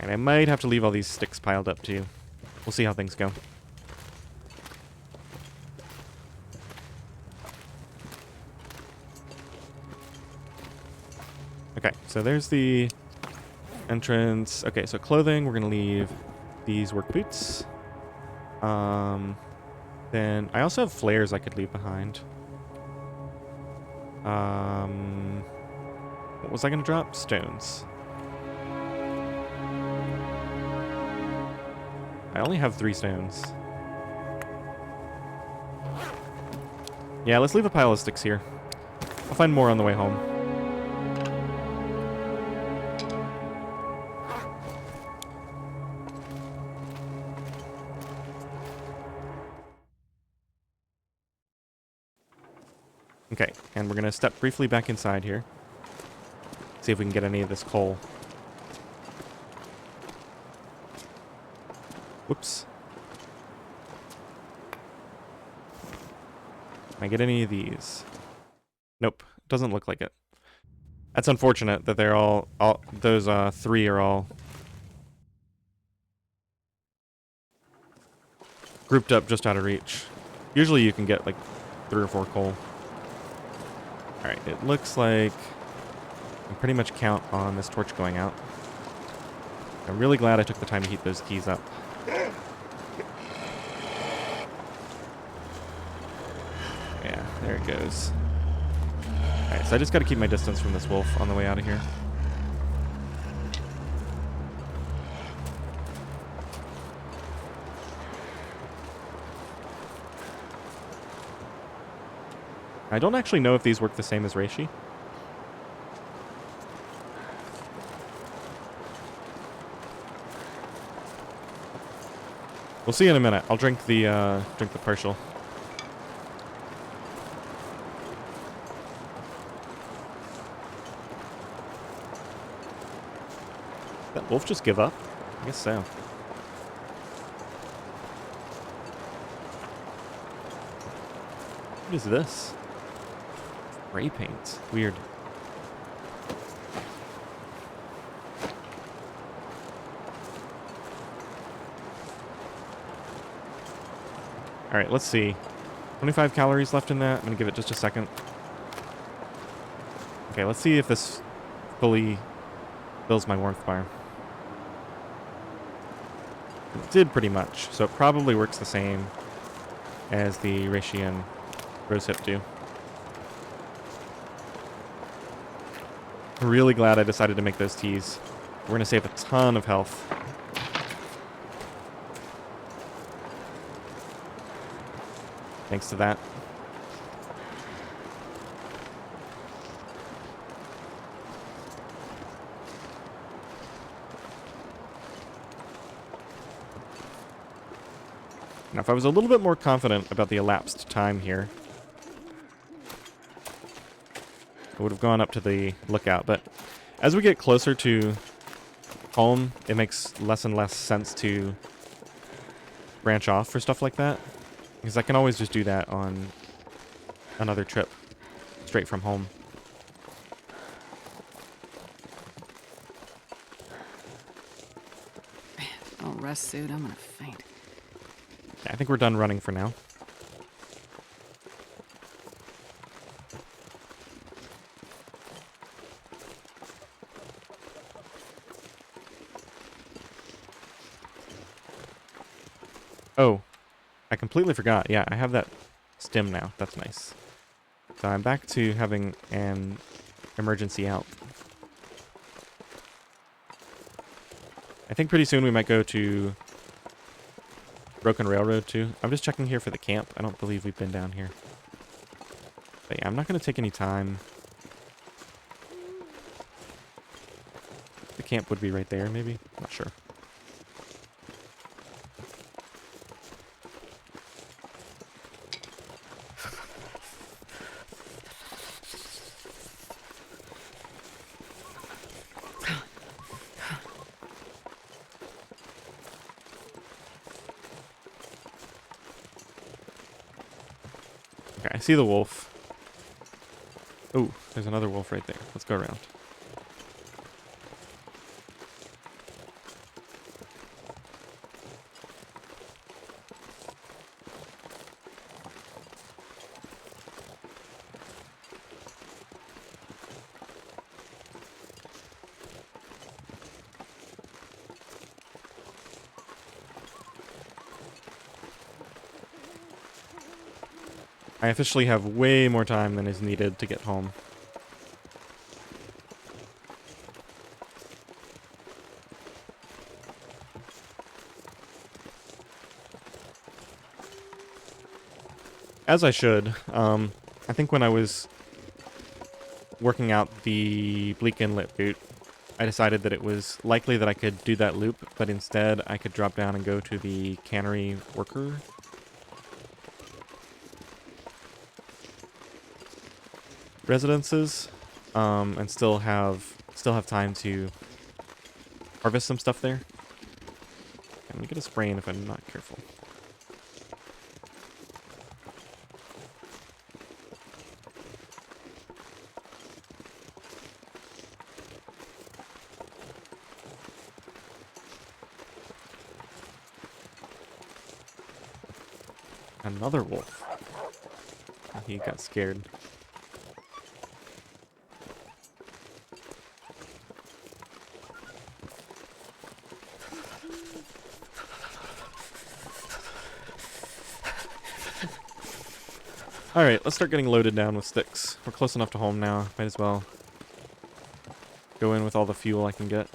And I might have to leave all these sticks piled up too. We'll see how things go. Okay, so there's the entrance. Okay, so clothing, we're gonna leave these work boots. Then I also have flares I could leave behind. What was I gonna drop? Stones. I only have 3 stones. Yeah, let's leave a pile of sticks here. I'll find more on the way home. Okay, and we're gonna step briefly back inside here. See if we can get any of this coal. Whoops. Can I get any of these? Nope, doesn't look like it. That's unfortunate that they're all those 3 are all grouped up just out of reach. Usually you can get like 3 or 4 coal. Alright, it looks like I can pretty much count on this torch going out. I'm really glad I took the time to heat those keys up. Yeah, there it goes. Alright, so I just gotta keep my distance from this wolf on the way out of here. I don't actually know if these work the same as reishi. We'll see in a minute. I'll drink the partial. Did that wolf just give up? I guess so. What is this? Spray paint. Weird. Alright, let's see. 25 calories left in that. I'm going to give it just a second. Okay, let's see if this fully fills my warmth bar. It did pretty much, so it probably works the same as the reishi and rosehip do. I'm really glad I decided to make those teas. We're going to save a ton of health. Thanks to that. Now, if I was a little bit more confident about the elapsed time here, I would have gone up to the lookout, but as we get closer to home, it makes less and less sense to branch off for stuff like that, because I can always just do that on another trip straight from home. rest suit, I'm gonna faint. Yeah, I think we're done running for now. Oh, I completely forgot. Yeah, I have that stim now. That's nice. So I'm back to having an emergency out. I think pretty soon we might go to Broken Railroad too. I'm just checking here for the camp. I don't believe we've been down here. But yeah, I'm not going to take any time. The camp would be right there, maybe? Not sure. Okay, I see the wolf. Oh, there's another wolf right there. Let's go around. I officially have way more time than is needed to get home. As I should. I think when I was working out the Bleak Inlet route, I decided that it was likely that I could do that loop, but instead I could drop down and go to the cannery worker residences, and still have time to harvest some stuff there. I'm gonna get a sprain if I'm not careful. Another wolf. He got scared. Alright, let's start getting loaded down with sticks. We're close enough to home now. Might as well go in with all the fuel I can get.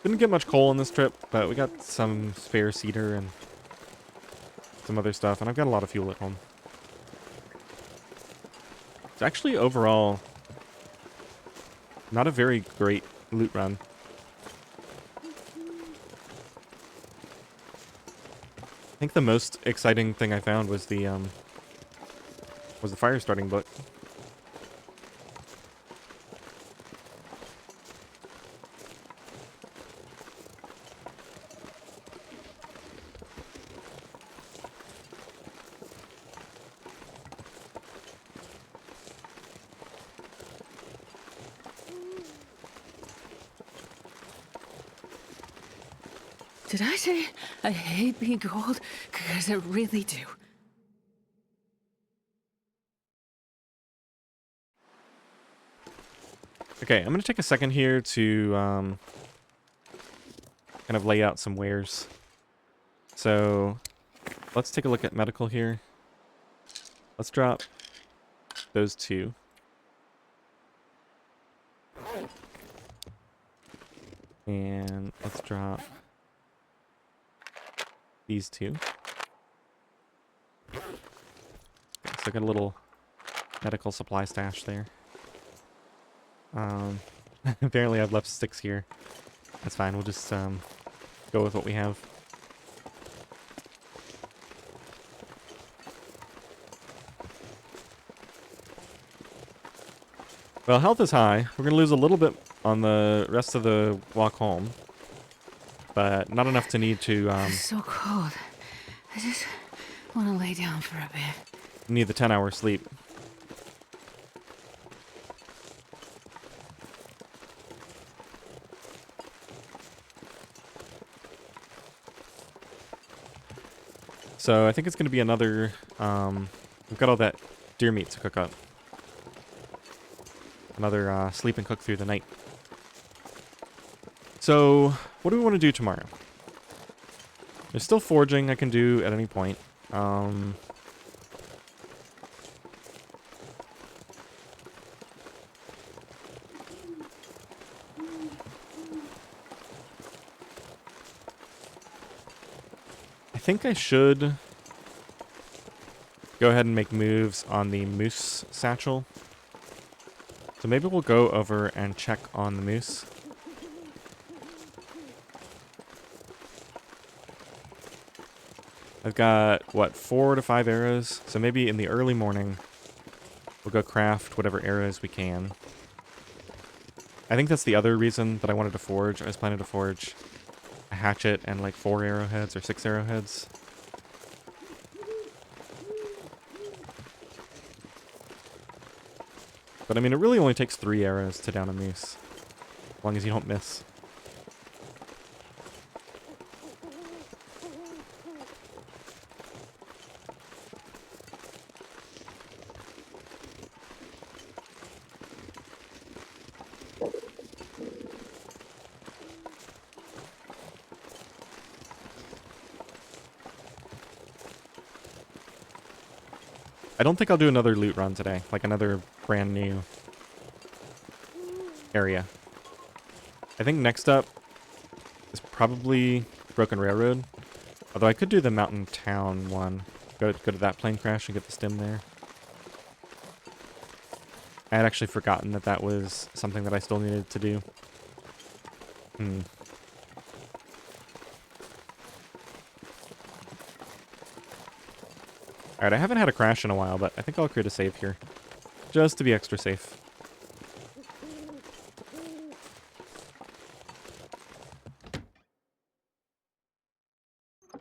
Didn't get much coal on this trip, but we got some spare cedar and some other stuff, and I've got a lot of fuel at home. It's actually overall not a very great loot run. I think the most exciting thing I found was the fire starting book. Did I say I hate being cold? Because I really do. Okay, I'm gonna take a second here to kind of lay out some wares. So let's take a look at medical here. Let's drop those two. And let's drop these two. Okay, so I got a little medical supply stash there. Apparently I've left sticks here. That's fine, we'll just go with what we have. Well, health is high. We're gonna lose a little bit on the rest of the walk home, but not enough to need to It's so cold. I just want to lay down for a bit. need the 10-hour sleep. So I think it's going to be another... we've got all that deer meat to cook up. Another sleep and cook through the night. So, what do we want to do tomorrow? There's still foraging I can do at any point. I think I should go ahead and make moves on the moose satchel. So maybe we'll go over and check on the moose. I've got, what, 4 to 5 arrows? So maybe in the early morning, we'll go craft whatever arrows we can. I think that's the other reason that I wanted to forge. I was planning to forge a hatchet and like 4 arrowheads or 6 arrowheads. But I mean, it really only takes 3 arrows to down a moose, as long as you don't miss. I don't think I'll do another loot run today, like another brand new area. I think next up is probably Broken Railroad. Although I could do the Mountain Town one. Go to that plane crash and get the stim there. I had actually forgotten that that was something that I still needed to do. Alright, I haven't had a crash in a while, but I think I'll create a save here. Just to be extra safe.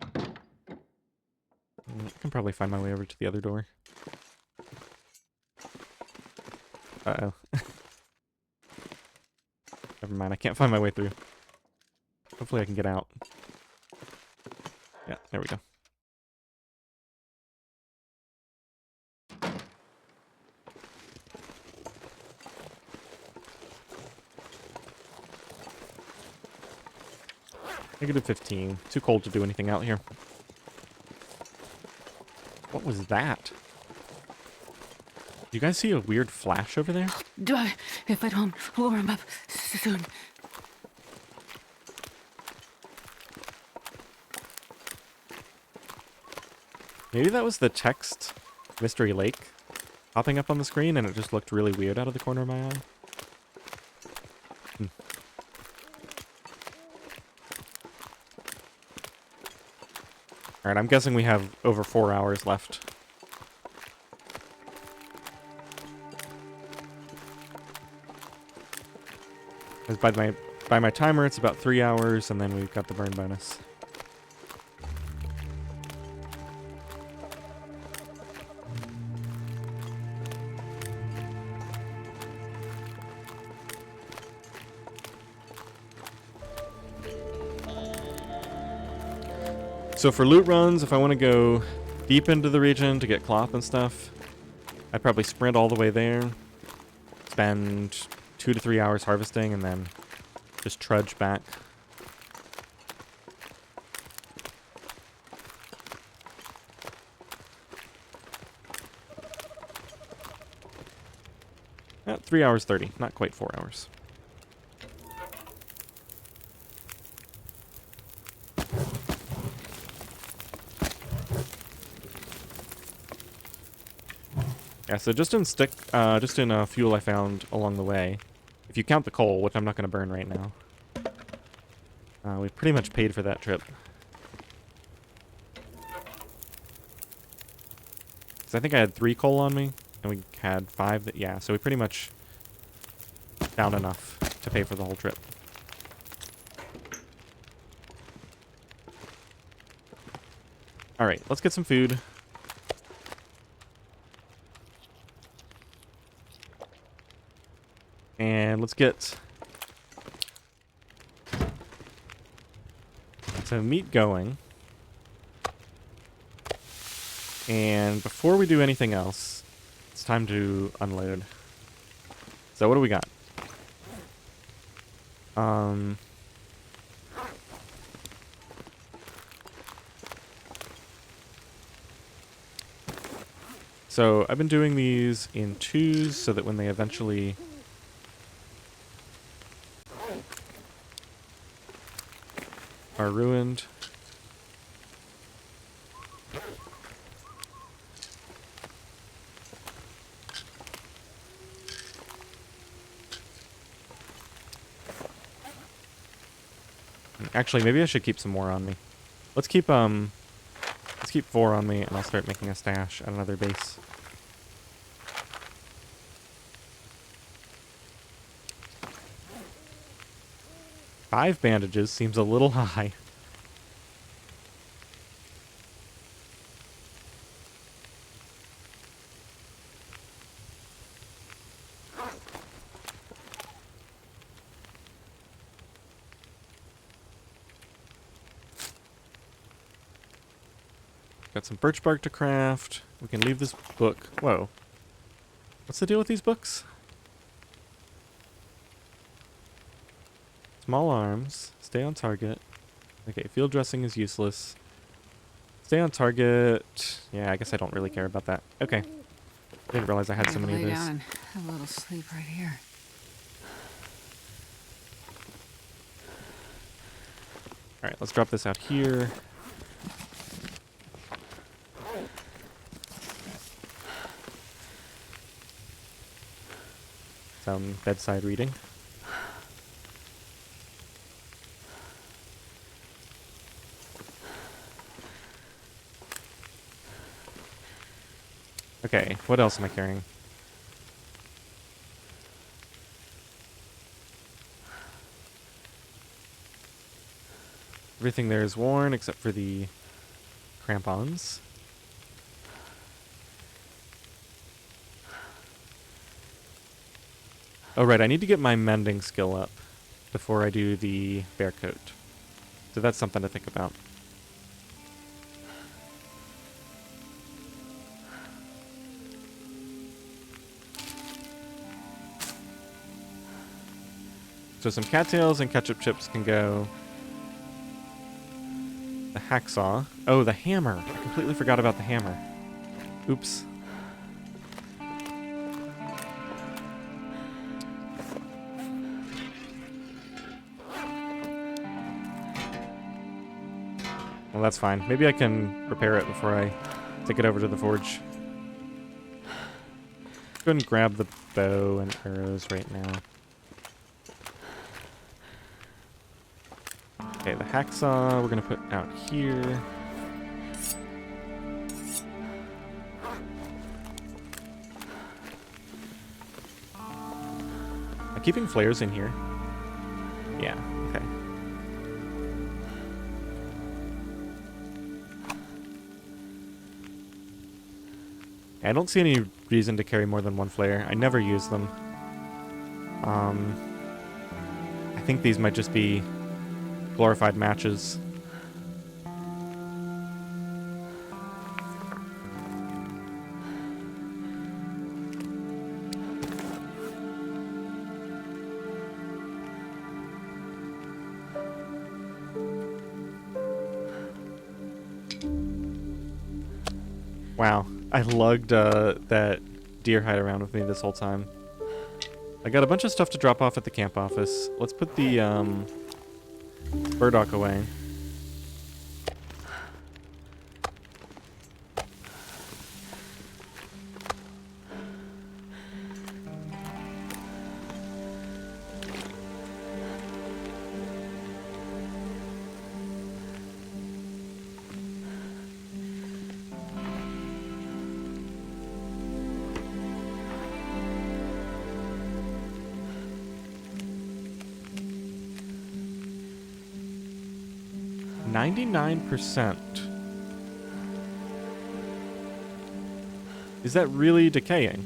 I can probably find my way over to the other door. Uh-oh. Never mind, I can't find my way through. Hopefully I can get out. Yeah, there we go. -15. Too cold to do anything out here. What was that? Do you guys see a weird flash over there? If I don't warm up soon. Maybe that was the text Mystery Lake popping up on the screen and it just looked really weird out of the corner of my eye. Alright, I'm guessing we have over 4 hours left. Because by my timer, it's about 3 hours, and then we've got the burn bonus. So for loot runs, if I want to go deep into the region to get cloth and stuff, I'd probably sprint all the way there, spend 2 to 3 hours harvesting, and then just trudge back. At 3 hours 30, not quite 4 hours. Yeah, so just in fuel I found along the way, if you count the coal, which I'm not going to burn right now, we pretty much paid for that trip. Because I think I had 3 coal on me, and we had 5 that, yeah, so we pretty much found enough to pay for the whole trip. Alright, let's get some food. And let's get some meat going. And before we do anything else, it's time to unload. So what do we got? So I've been doing these in twos so that when they eventually are ruined, actually maybe I should keep some more on me. Let's keep 4 on me and I'll start making a stash at another base. Five bandages seems a little high. Got some birch bark to craft. We can leave this book. Whoa. What's the deal with these books? Small arms. Stay on target. Okay, field dressing is useless. Stay on target. Yeah, I guess I don't really care about that. Okay. Didn't realize I had so many of Lay those. down and have a little sleep right here. Alright, let's drop this out here. Some bedside reading. Okay, what else am I carrying? Everything there is worn except for the crampons. Oh right, I need to get my mending skill up before I do the bear coat. So that's something to think about. So some cattails and ketchup chips can go. The hacksaw. Oh, the hammer. I completely forgot about the hammer. Oops. Well, that's fine. Maybe I can repair it before I take it over to the forge. Go ahead and grab the bow and arrows right now. Okay, the hacksaw we're going to put out here. Am I keeping flares in here? Yeah, okay. I don't see any reason to carry more than one flare. I never use them. I think these might just be glorified matches. Wow, I lugged that deer hide around with me this whole time. I got a bunch of stuff to drop off at the camp office. Let's put the burdock away. %. Is that really decaying?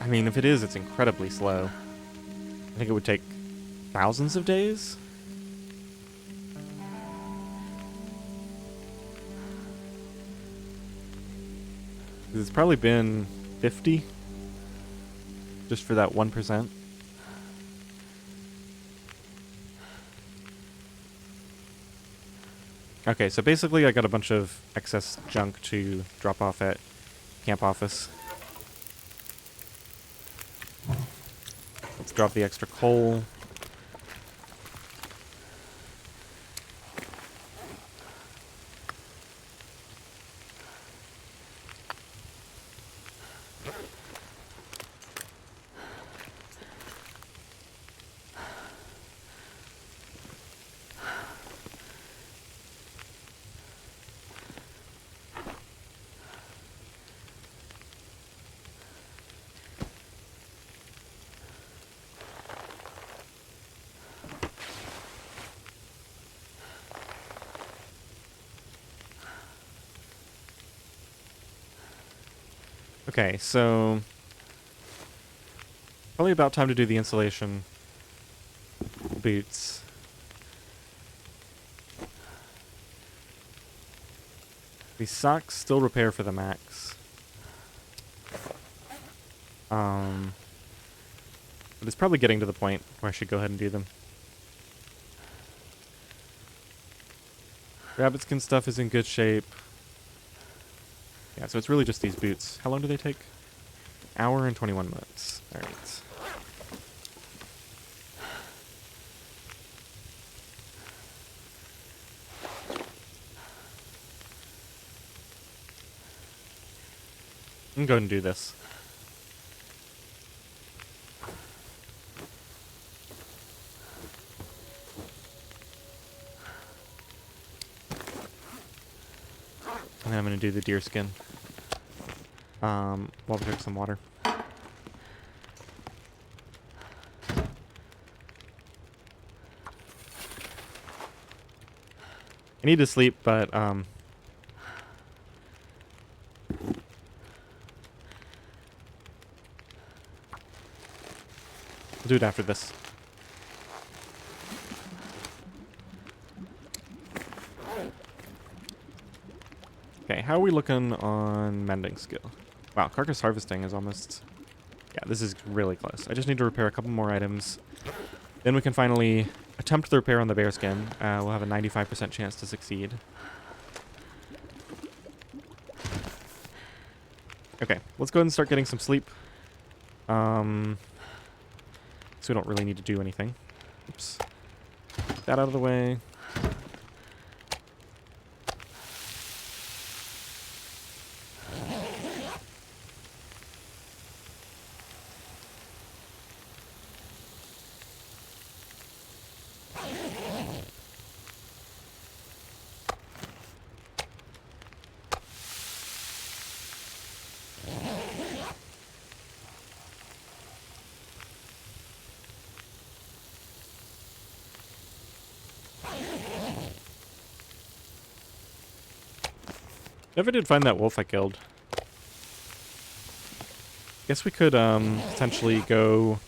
I mean, if it is, it's incredibly slow. I think it would take thousands of days. It's probably been 50 just for that 1%. Okay, so basically I got a bunch of excess junk to drop off at camp office. Let's drop the extra coal. Okay, so probably about time to do the insulation boots. These socks still repair for the max. But it's probably getting to the point where I should go ahead and do them. Rabbit skin stuff is in good shape. Yeah, so it's really just these boots. How long do they take? Hour and 21 minutes. Alright. I'm going to go ahead and do this. And then I'm going to do the deer skin. While we drink some water. I need to sleep, but I'll do it after this. Okay, how are we looking on mending skill? Wow, carcass harvesting is almost... Yeah, this is really close. I just need to repair a couple more items. Then we can finally attempt the repair on the bearskin. We'll have a 95% chance to succeed. Okay, let's go ahead and start getting some sleep. So we don't really need to do anything. Oops. Get that out of the way. Never did find that wolf I killed. Guess we could potentially go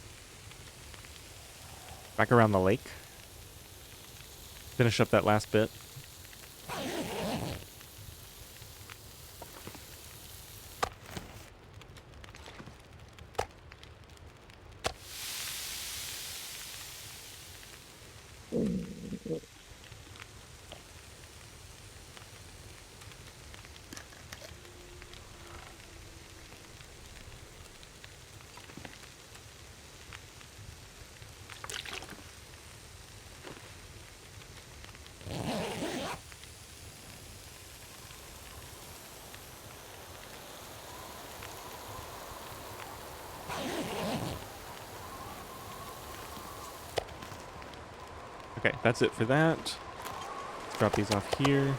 back around the lake. Finish up that last bit. Okay, that's it for that. Let's drop these off here.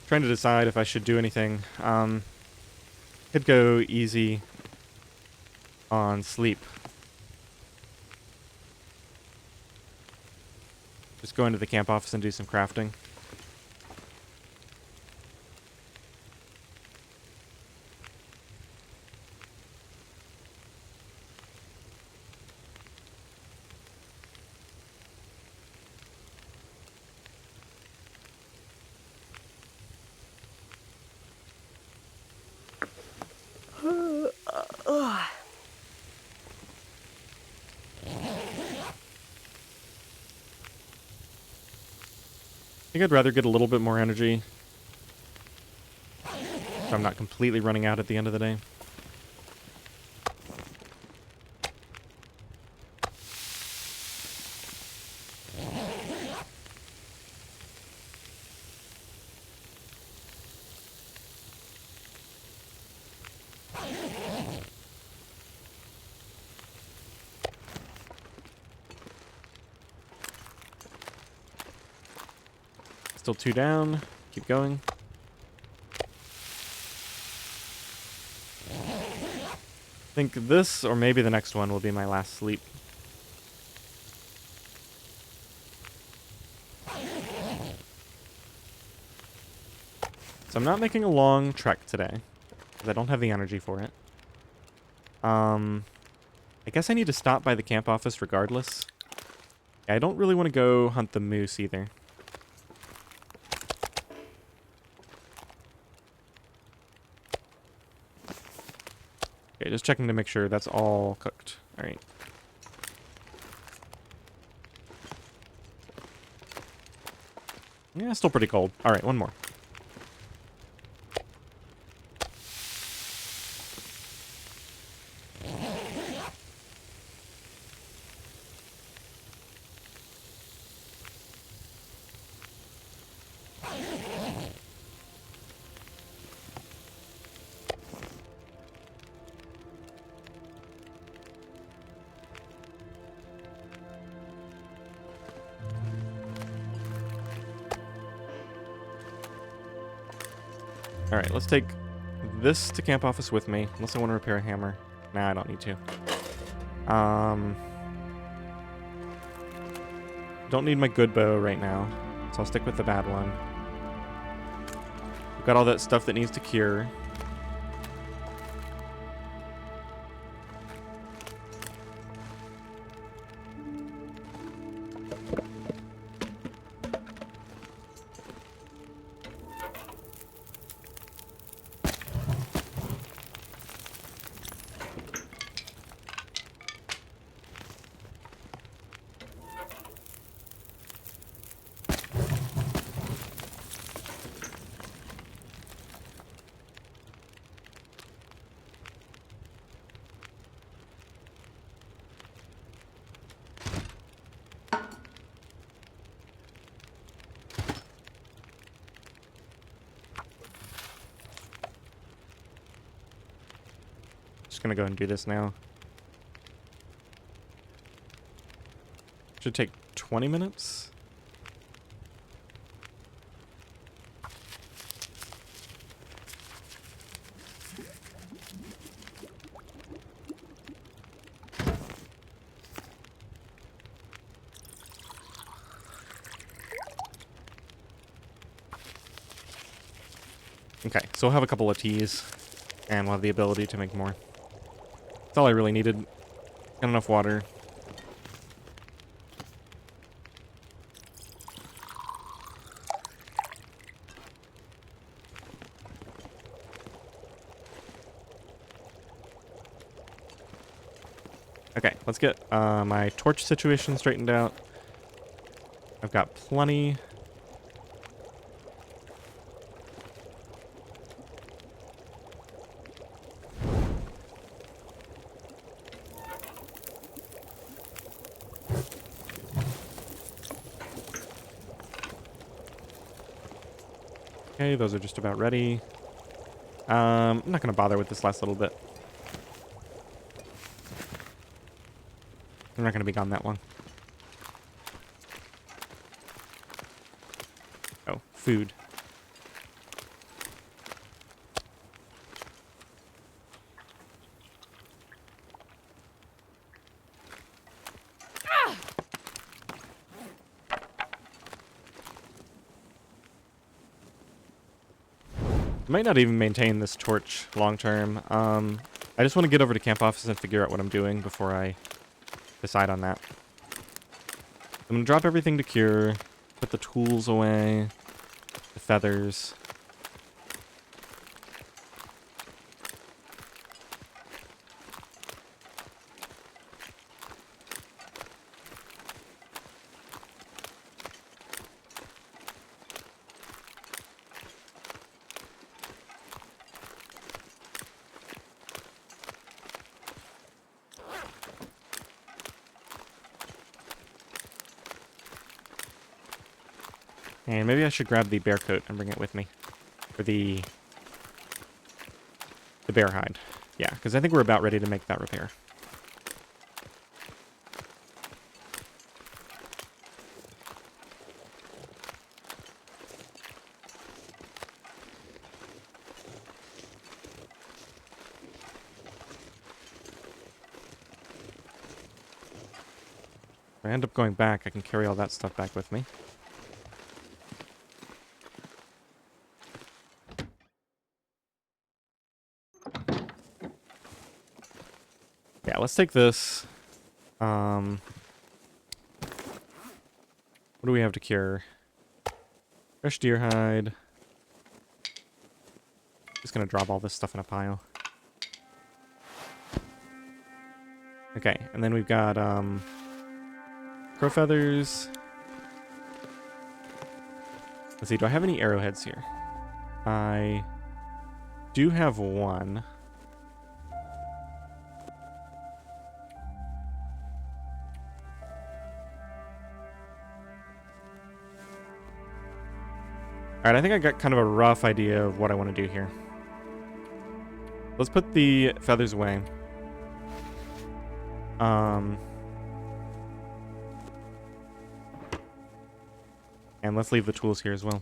Trying to decide if I should do anything. Could go easy on sleep. Just go into the camp office and do some crafting. I think I'd rather get a little bit more energy, so I'm not completely running out at the end of the day. Still 2 down. Keep going. I think this, or maybe the next one, will be my last sleep. So I'm not making a long trek today, because I don't have the energy for it. I guess I need to stop by the camp office regardless. Yeah, I don't really want to go hunt the moose either. Okay, just checking to make sure that's all cooked. Alright. Yeah, still pretty cold. Alright, one more. Alright, let's take this to camp office with me, unless I want to repair a hammer. Nah, I don't need to. Don't need my good bow right now, so I'll stick with the bad one. We've got all that stuff that needs to cure. Just gonna go and do this now. Should take 20 minutes. Okay, so we'll have a couple of teas, and we'll have the ability to make more. That's all I really needed. Got enough water. Okay, let's get my torch situation straightened out. I've got plenty. Okay, those are just about ready. I'm not going to bother with this last little bit. I'm not going to be gone that long. Oh, food. Might not even maintain this torch long term. I just want to get over to camp office and figure out what I'm doing before I decide on that. I'm going to drop everything to cure, put the tools away, the feathers. And maybe I should grab the bear coat and bring it with me. Or the bear hide. Yeah, because I think we're about ready to make that repair. If I end up going back, I can carry all that stuff back with me. Yeah, let's take this. What do we have to cure? Fresh deer hide. Just gonna drop all this stuff in a pile. Okay, and then we've got crow feathers. Let's see, do I have any arrowheads here? I do have one. Alright, I think I got kind of a rough idea of what I want to do here. Let's put the feathers away. And let's leave the tools here as well.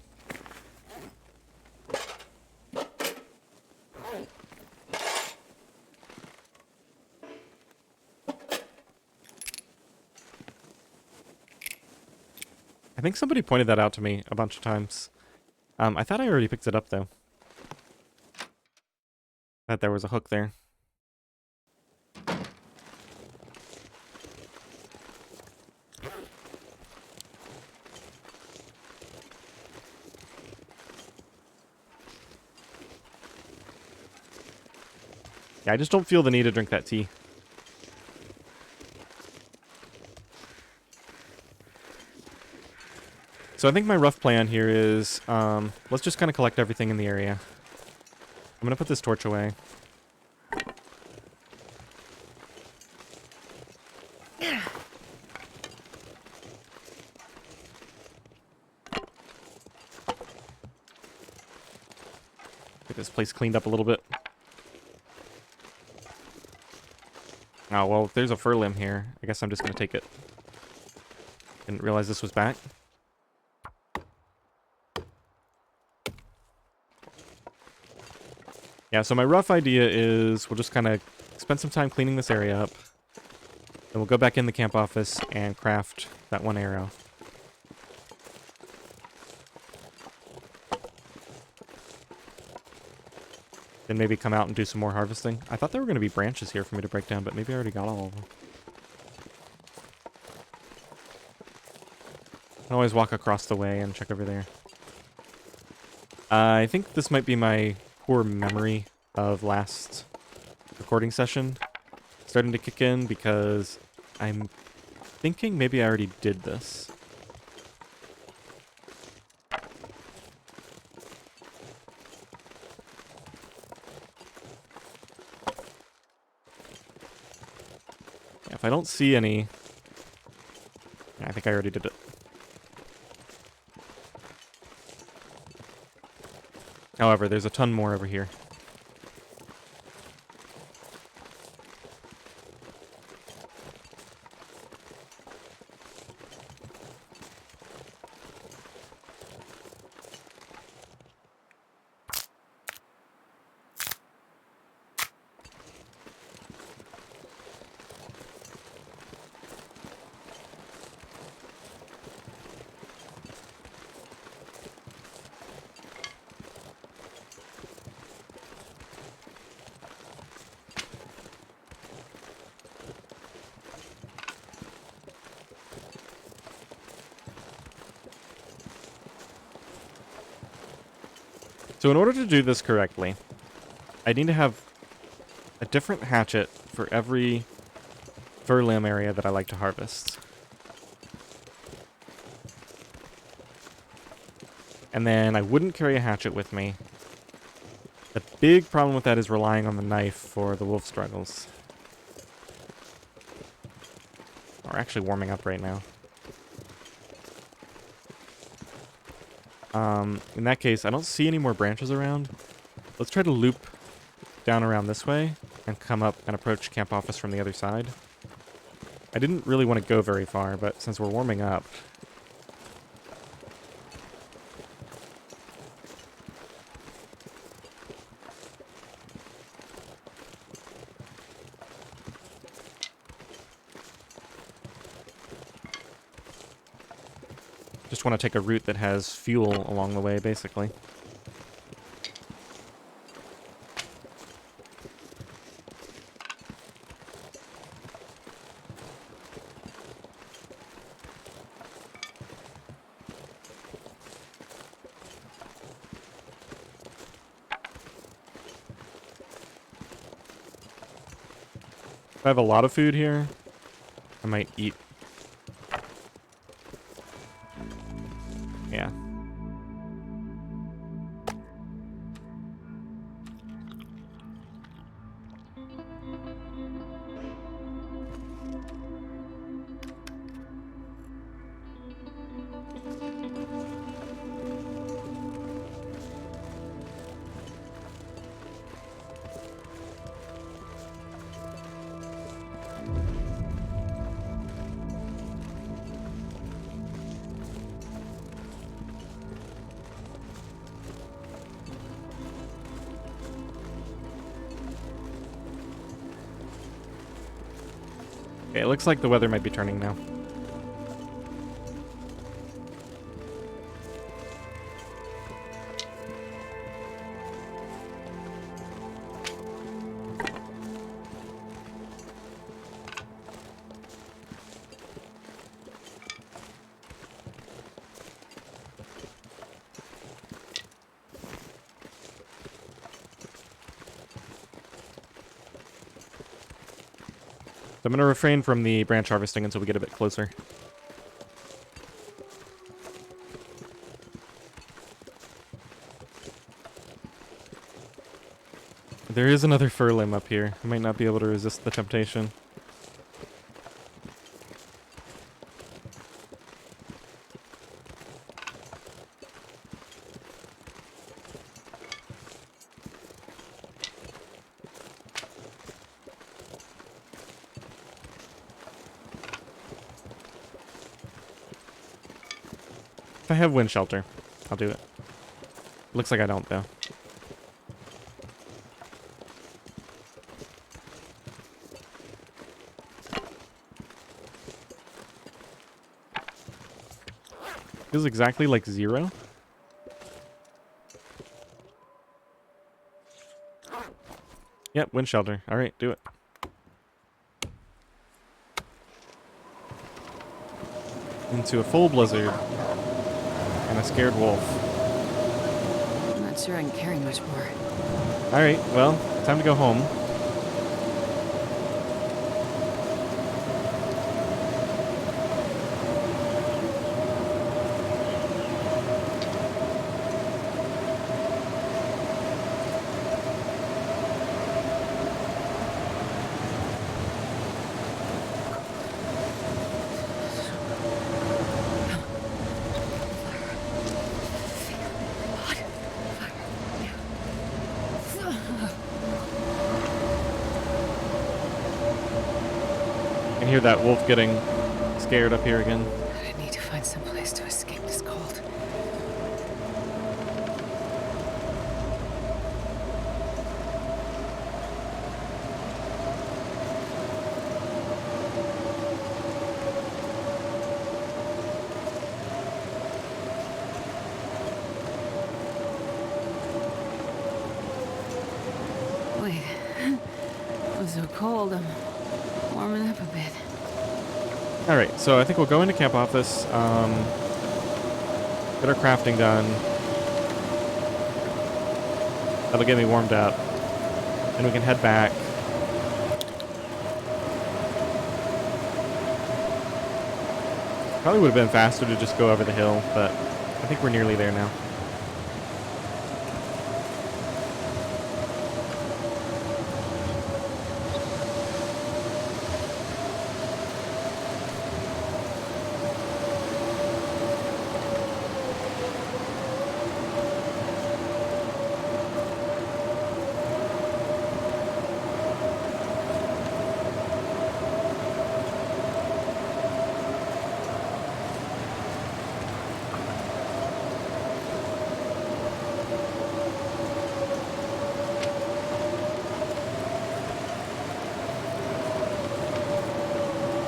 I think somebody pointed that out to me a bunch of times. I thought I already picked it up, though. That there was a hook there. Yeah, I just don't feel the need to drink that tea. So I think my rough plan here is, let's just kind of collect everything in the area. I'm going to put this torch away. Get this place cleaned up a little bit. Oh, well, if there's a fur limb here, I guess I'm just going to take it. Didn't realize this was back. Yeah, so my rough idea is we'll just kind of spend some time cleaning this area up. Then we'll go back in the camp office and craft that one arrow. Then maybe come out and do some more harvesting. I thought there were going to be branches here for me to break down, but maybe I already got all of them. I can always walk across the way and check over there. I think this might be my poor memory of last recording session starting to kick in, because I'm thinking maybe I already did this. Yeah, if I don't see any... Yeah, I think I already did it. However, there's a ton more over here. So in order to do this correctly, I need to have a different hatchet for every fur limb area that I like to harvest. And then I wouldn't carry a hatchet with me. The big problem with that is relying on the knife for the wolf struggles. We're actually warming up right now. In that case, I don't see any more branches around. Let's try to loop down around this way and come up and approach camp office from the other side. I didn't really want to go very far, but since we're warming up... Just want to take a route that has fuel along the way, basically. If I have a lot of food here, I might eat. Yeah. Okay, it looks like the weather might be turning now. So I'm going to refrain from the branch harvesting until we get a bit closer. There is another fur limb up here. I might not be able to resist the temptation. If I have wind shelter, I'll do it. Looks like I don't, though. Feels exactly like 0. Yep, wind shelter. Alright, do it. Into a full blizzard. And a scared wolf. I'm not sure I can carry much more. Alright, well, time to go home. I hear that wolf getting scared up here again. I need to find some place to escape this cold. Wait, I'm so cold. I'm warming up a bit. Alright, so I think we'll go into camp office, get our crafting done, That'll get me warmed up. Then we can head back. Probably would have been faster to just go over the hill, but I think we're nearly there now.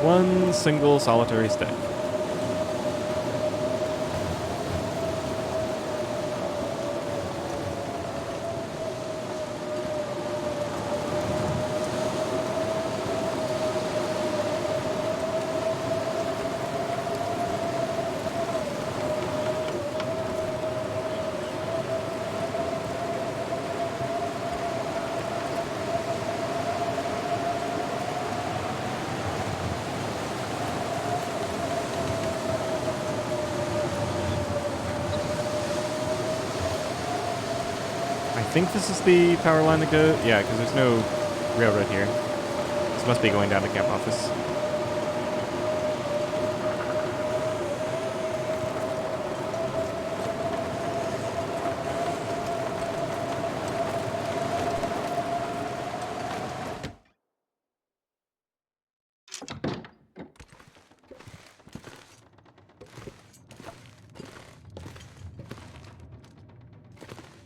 One single solitary stick. I think this is the power line that goes... Yeah, because there's no railroad here. This must be going down to camp office.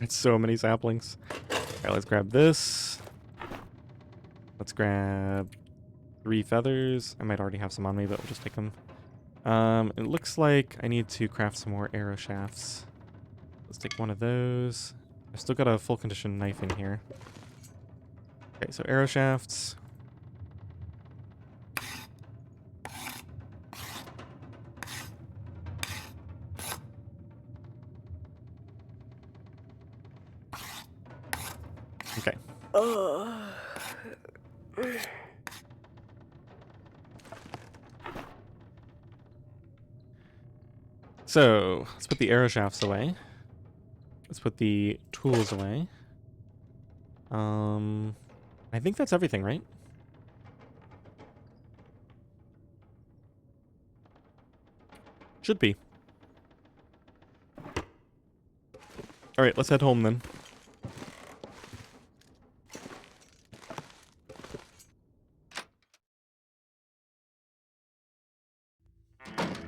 It's so many saplings. Alright, let's grab this. Let's grab 3 feathers. I might already have some on me, but we'll just take them. It looks like I need to craft some more arrow shafts. Let's take one of those. I've still got a full condition knife in here. Okay, so arrow shafts. Okay. So, let's put the arrow shafts away. Let's put the tools away. I think that's everything, right? Should be. Alright, let's head home then.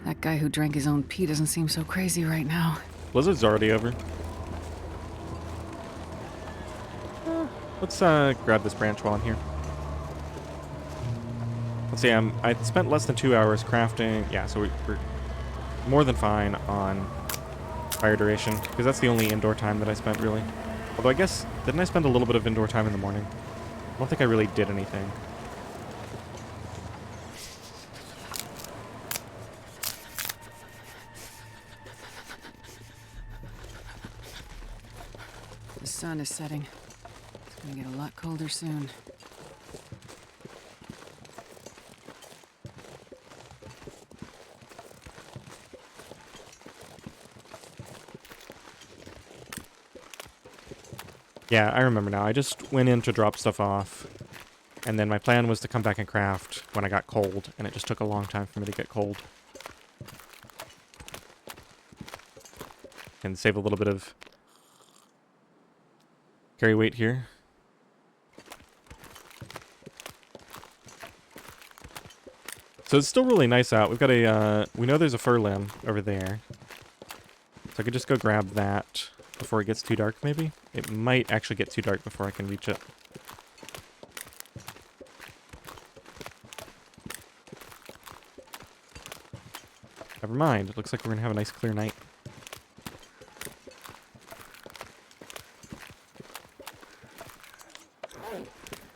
That guy who drank his own pee doesn't seem so crazy right now. Blizzard's already over. Let's grab this branch while I'm here. Let's see, I spent less than 2 hours crafting. Yeah, so we're more than fine on fire duration, because that's the only indoor time that I spent, really. Although I guess, didn't I spend a little bit of indoor time in the morning? I don't think I really did anything. The sun is setting. It's gonna get a lot colder soon. Yeah, I remember now. I just went in to drop stuff off, and then my plan was to come back and craft when I got cold, and it just took a long time for me to get cold. And save a little bit of carry weight here. So it's still really nice out. We've got a, we know there's a fir limb over there. So I could just go grab that before it gets too dark, maybe? It might actually get too dark before I can reach it. Never mind. It looks like we're going to have a nice clear night.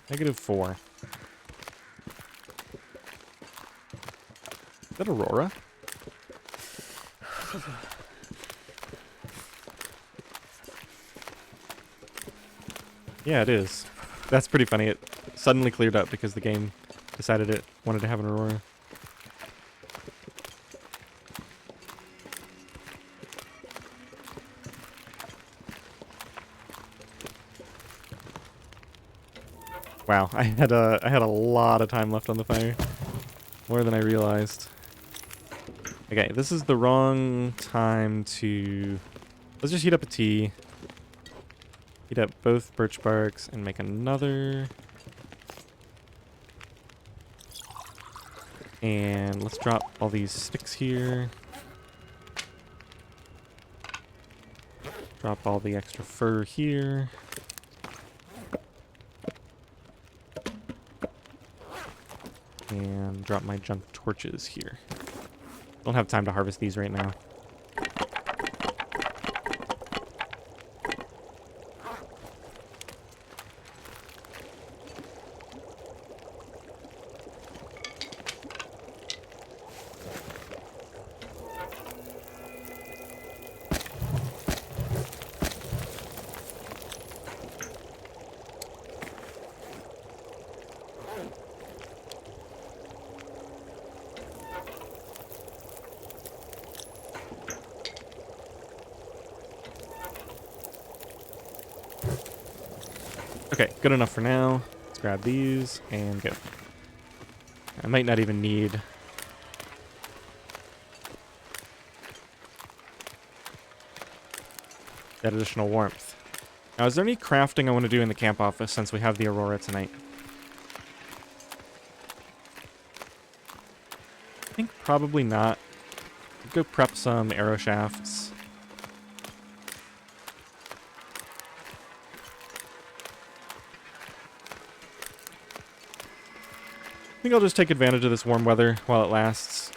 -4. Is that Aurora? Yeah, it is. That's pretty funny. It suddenly cleared up because the game decided it wanted to have an aurora. Wow, I had a lot of time left on the fire. More than I realized. Okay, this is the wrong time to... Let's just heat up a tea. Heat up both birch barks and make another. And let's drop all these sticks here. Drop all the extra fur here. And drop my junk torches here. Don't have time to harvest these right now. Okay, good enough for now. Let's grab these and go. I might not even need... that additional warmth. Now, is there any crafting I want to do in the camp office since we have the aurora tonight? I think probably not. Go prep some arrow shafts. I think I'll just take advantage of this warm weather while it lasts.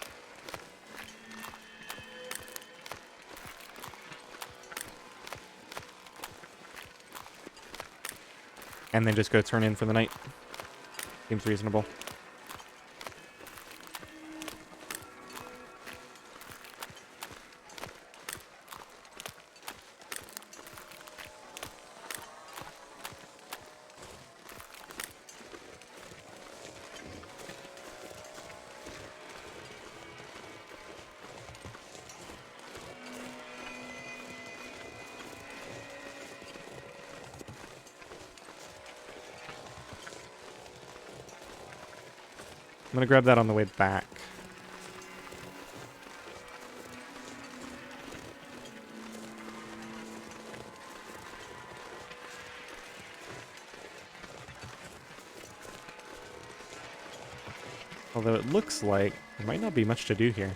And then just go turn in for the night. Seems reasonable. I'm gonna grab that on the way back. Although it looks like there might not be much to do here.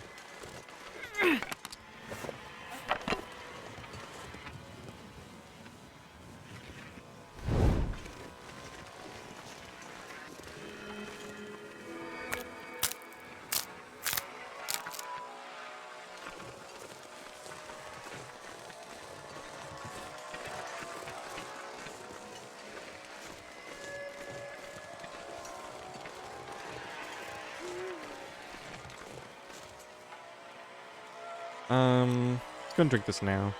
Let's go and drink this now.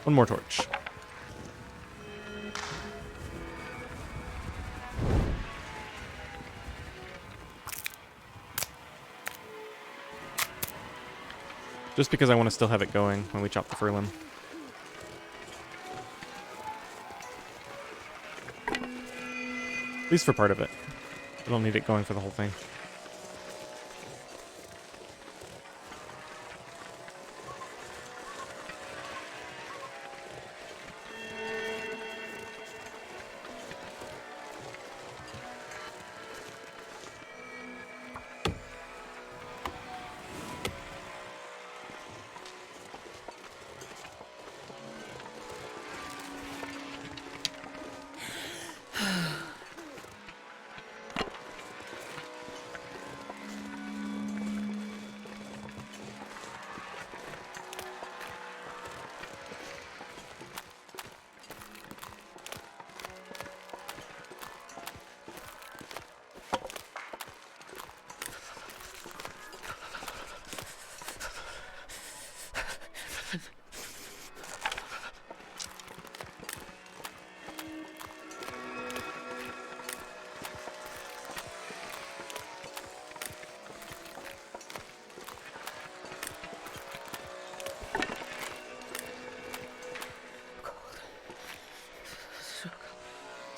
One more torch. Just because I want to still have it going when we chop the fir limb. At least for part of it. I don't need it going for the whole thing.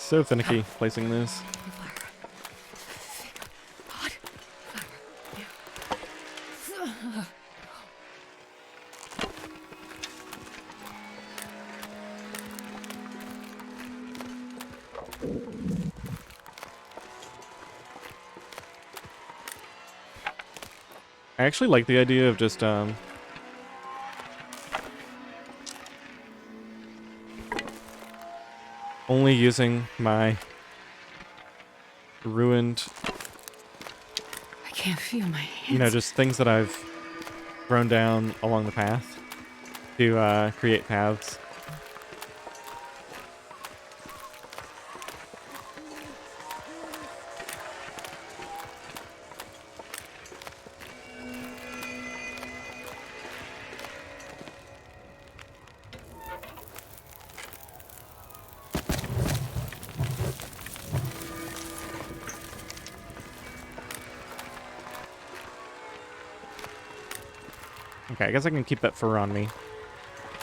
So finicky placing this. I actually like the idea of just only using my ruined, I can't feel my hands. you know, just things that I've thrown down along the path to create paths. Okay, I guess I can keep that fur on me.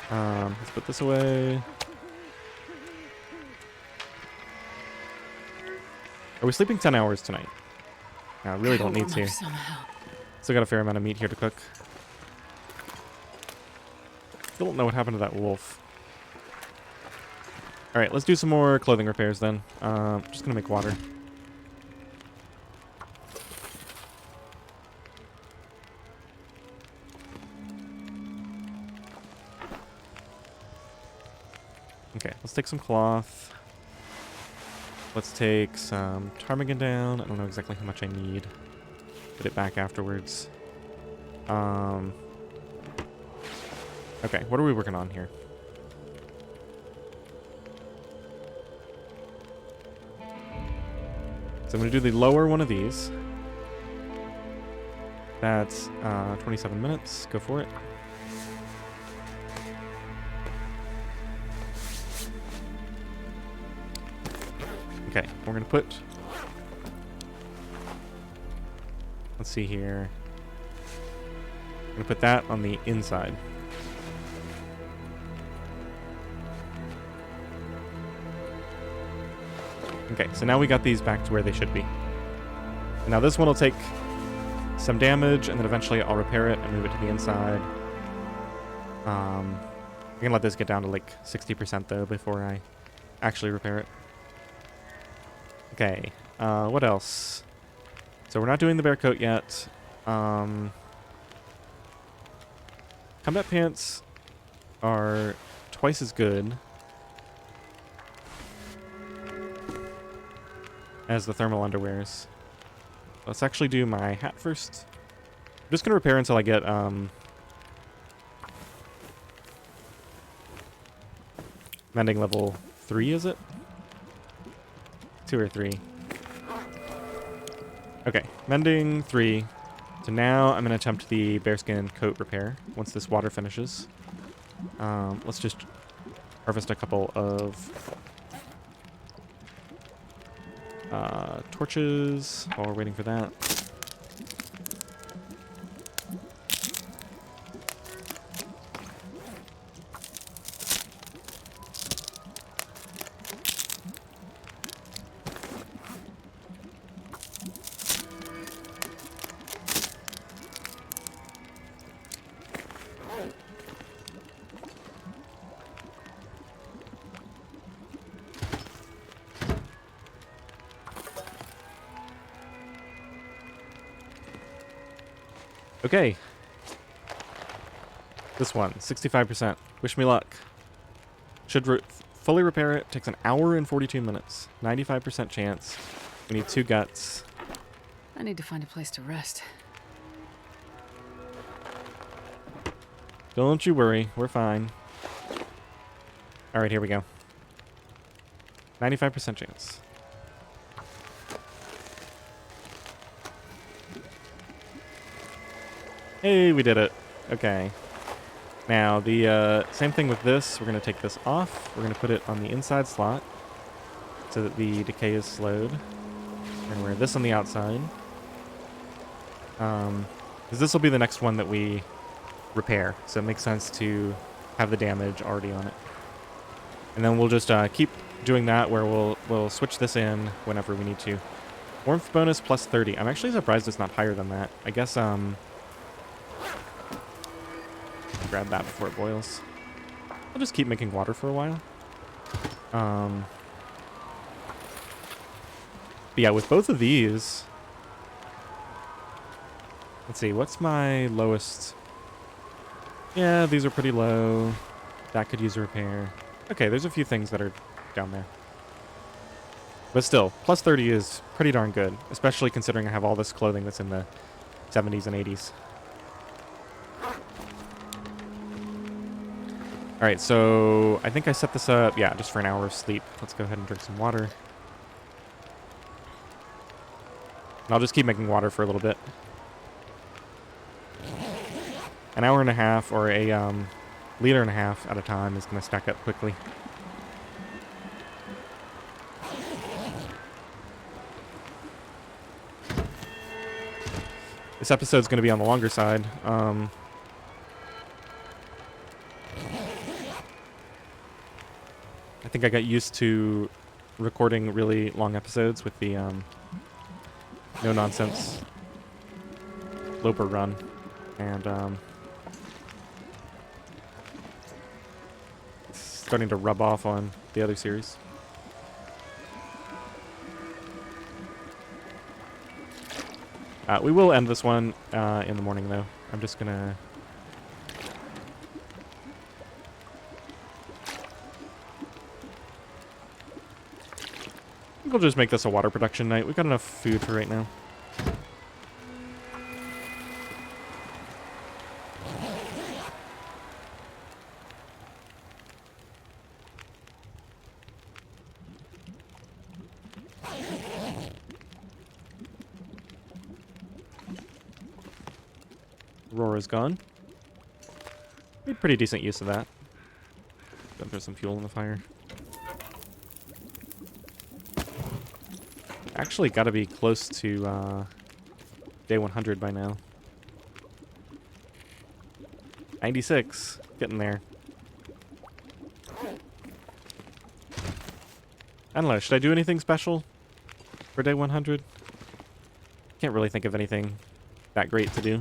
Let's put this away. Are we sleeping 10 hours tonight? No, I really don't need to. Somehow. Still got a fair amount of meat here to cook. Still don't know what happened to that wolf. Alright, let's do some more clothing repairs then. Just gonna make water. Okay, let's take some cloth. Let's take some ptarmigan down. I don't know exactly how much I need. Put it back afterwards. Okay, what are we working on here? So I'm going to do the lower one of these. That's 27 minutes. Go for it. Okay, we're going to put... Let's see here. I'm going to put that on the inside. Okay, so now we got these back to where they should be. Now this one will take some damage, and then eventually I'll repair it and move it to the inside. I'm going to let this get down to like 60% though before I actually repair it. Okay, what else? So we're not doing the bear coat yet. Combat pants are twice as good as the thermal underwears. Let's actually do my hat first. I'm just gonna repair until I get mending level 3, is it? 2 or 3. Okay, mending 3. So now I'm gonna attempt the bearskin coat repair once this water finishes. Let's just harvest a couple of torches while we're waiting for that. Okay. This one, 65%. Wish me luck. Should fully repair it. Takes an hour and 42 minutes. 95% chance. We need 2 guts. I need to find a place to rest. Don't you worry. We're fine. Alright, here we go. 95% chance. Hey, we did it. Okay. Now, the same thing with this. We're going to take this off. We're going to put it on the inside slot so that the decay is slowed. We're going to wear this on the outside. Because this will be the next one that we repair. So it makes sense to have the damage already on it. And then we'll just keep doing that where we'll switch this in whenever we need to. Warmth bonus plus 30. I'm actually surprised it's not higher than that. I guess, grab that before it boils. I'll just keep making water for a while. But yeah, with both of these... Let's see, what's my lowest? Yeah, these are pretty low. That could use a repair. Okay, there's a few things that are down there. But still, plus 30 is pretty darn good, especially considering I have all this clothing that's in the 70s and 80s. Alright, so I think I set this up, yeah, just for an hour of sleep. Let's go ahead and drink some water. And I'll just keep making water for a little bit. An hour and a half, or a liter and a half at a time is going to stack up quickly. This episode's going to be on the longer side. I think I got used to recording really long episodes with the no-nonsense Loper run. And it's starting to rub off on the other series. We will end this one in the morning, though. I'm just gonna... I think we'll just make this a water production night. We've got enough food for right now. Aurora's gone. Made pretty decent use of that. Gonna throw some fuel in the fire. Actually gotta be close to day 100 by now. 96. Getting there. I don't know, should I do anything special for day 100? Can't really think of anything that great to do.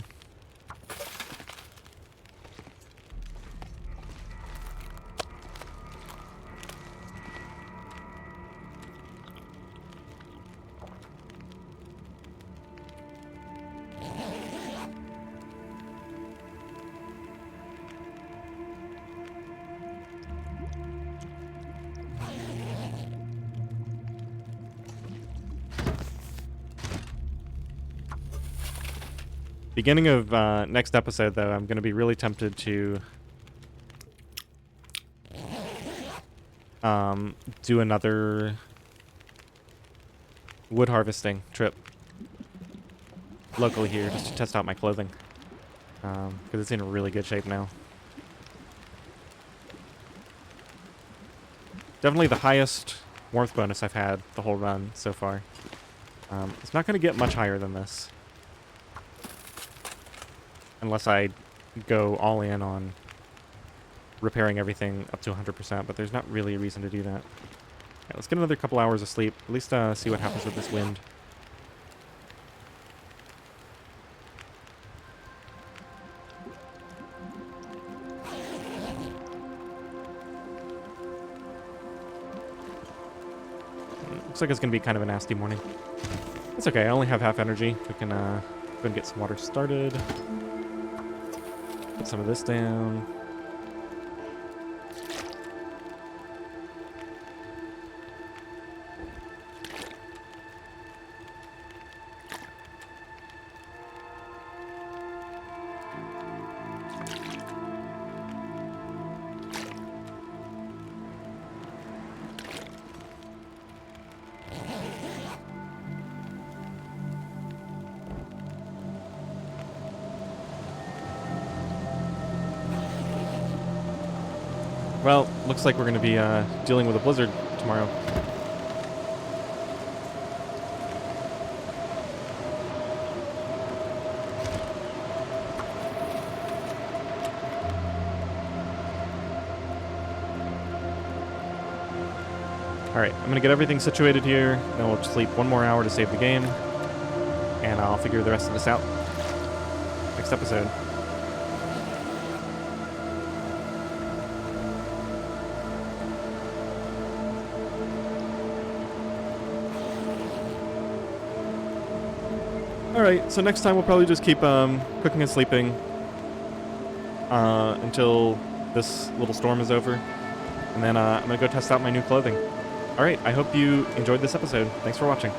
Beginning of next episode, though, I'm going to be really tempted to do another wood harvesting trip locally here, just to test out my clothing, because it's in really good shape now. Definitely the highest warmth bonus I've had the whole run so far. It's not going to get much higher than this. Unless I go all in on repairing everything up to 100%, but there's not really a reason to do that. Right, let's get another couple hours of sleep. At least see what happens with this wind. Looks like it's going to be kind of a nasty morning. It's okay, I only have half energy. We can go and get some water started. Put some of this down. Well, looks like we're going to be dealing with a blizzard tomorrow. Alright, I'm gonna get everything situated here, then we'll sleep 1 more hour to save the game, and I'll figure the rest of this out next episode. Alright, so next time we'll probably just keep cooking and sleeping until this little storm is over. And then I'm going to go test out my new clothing. Alright, I hope you enjoyed this episode. Thanks for watching.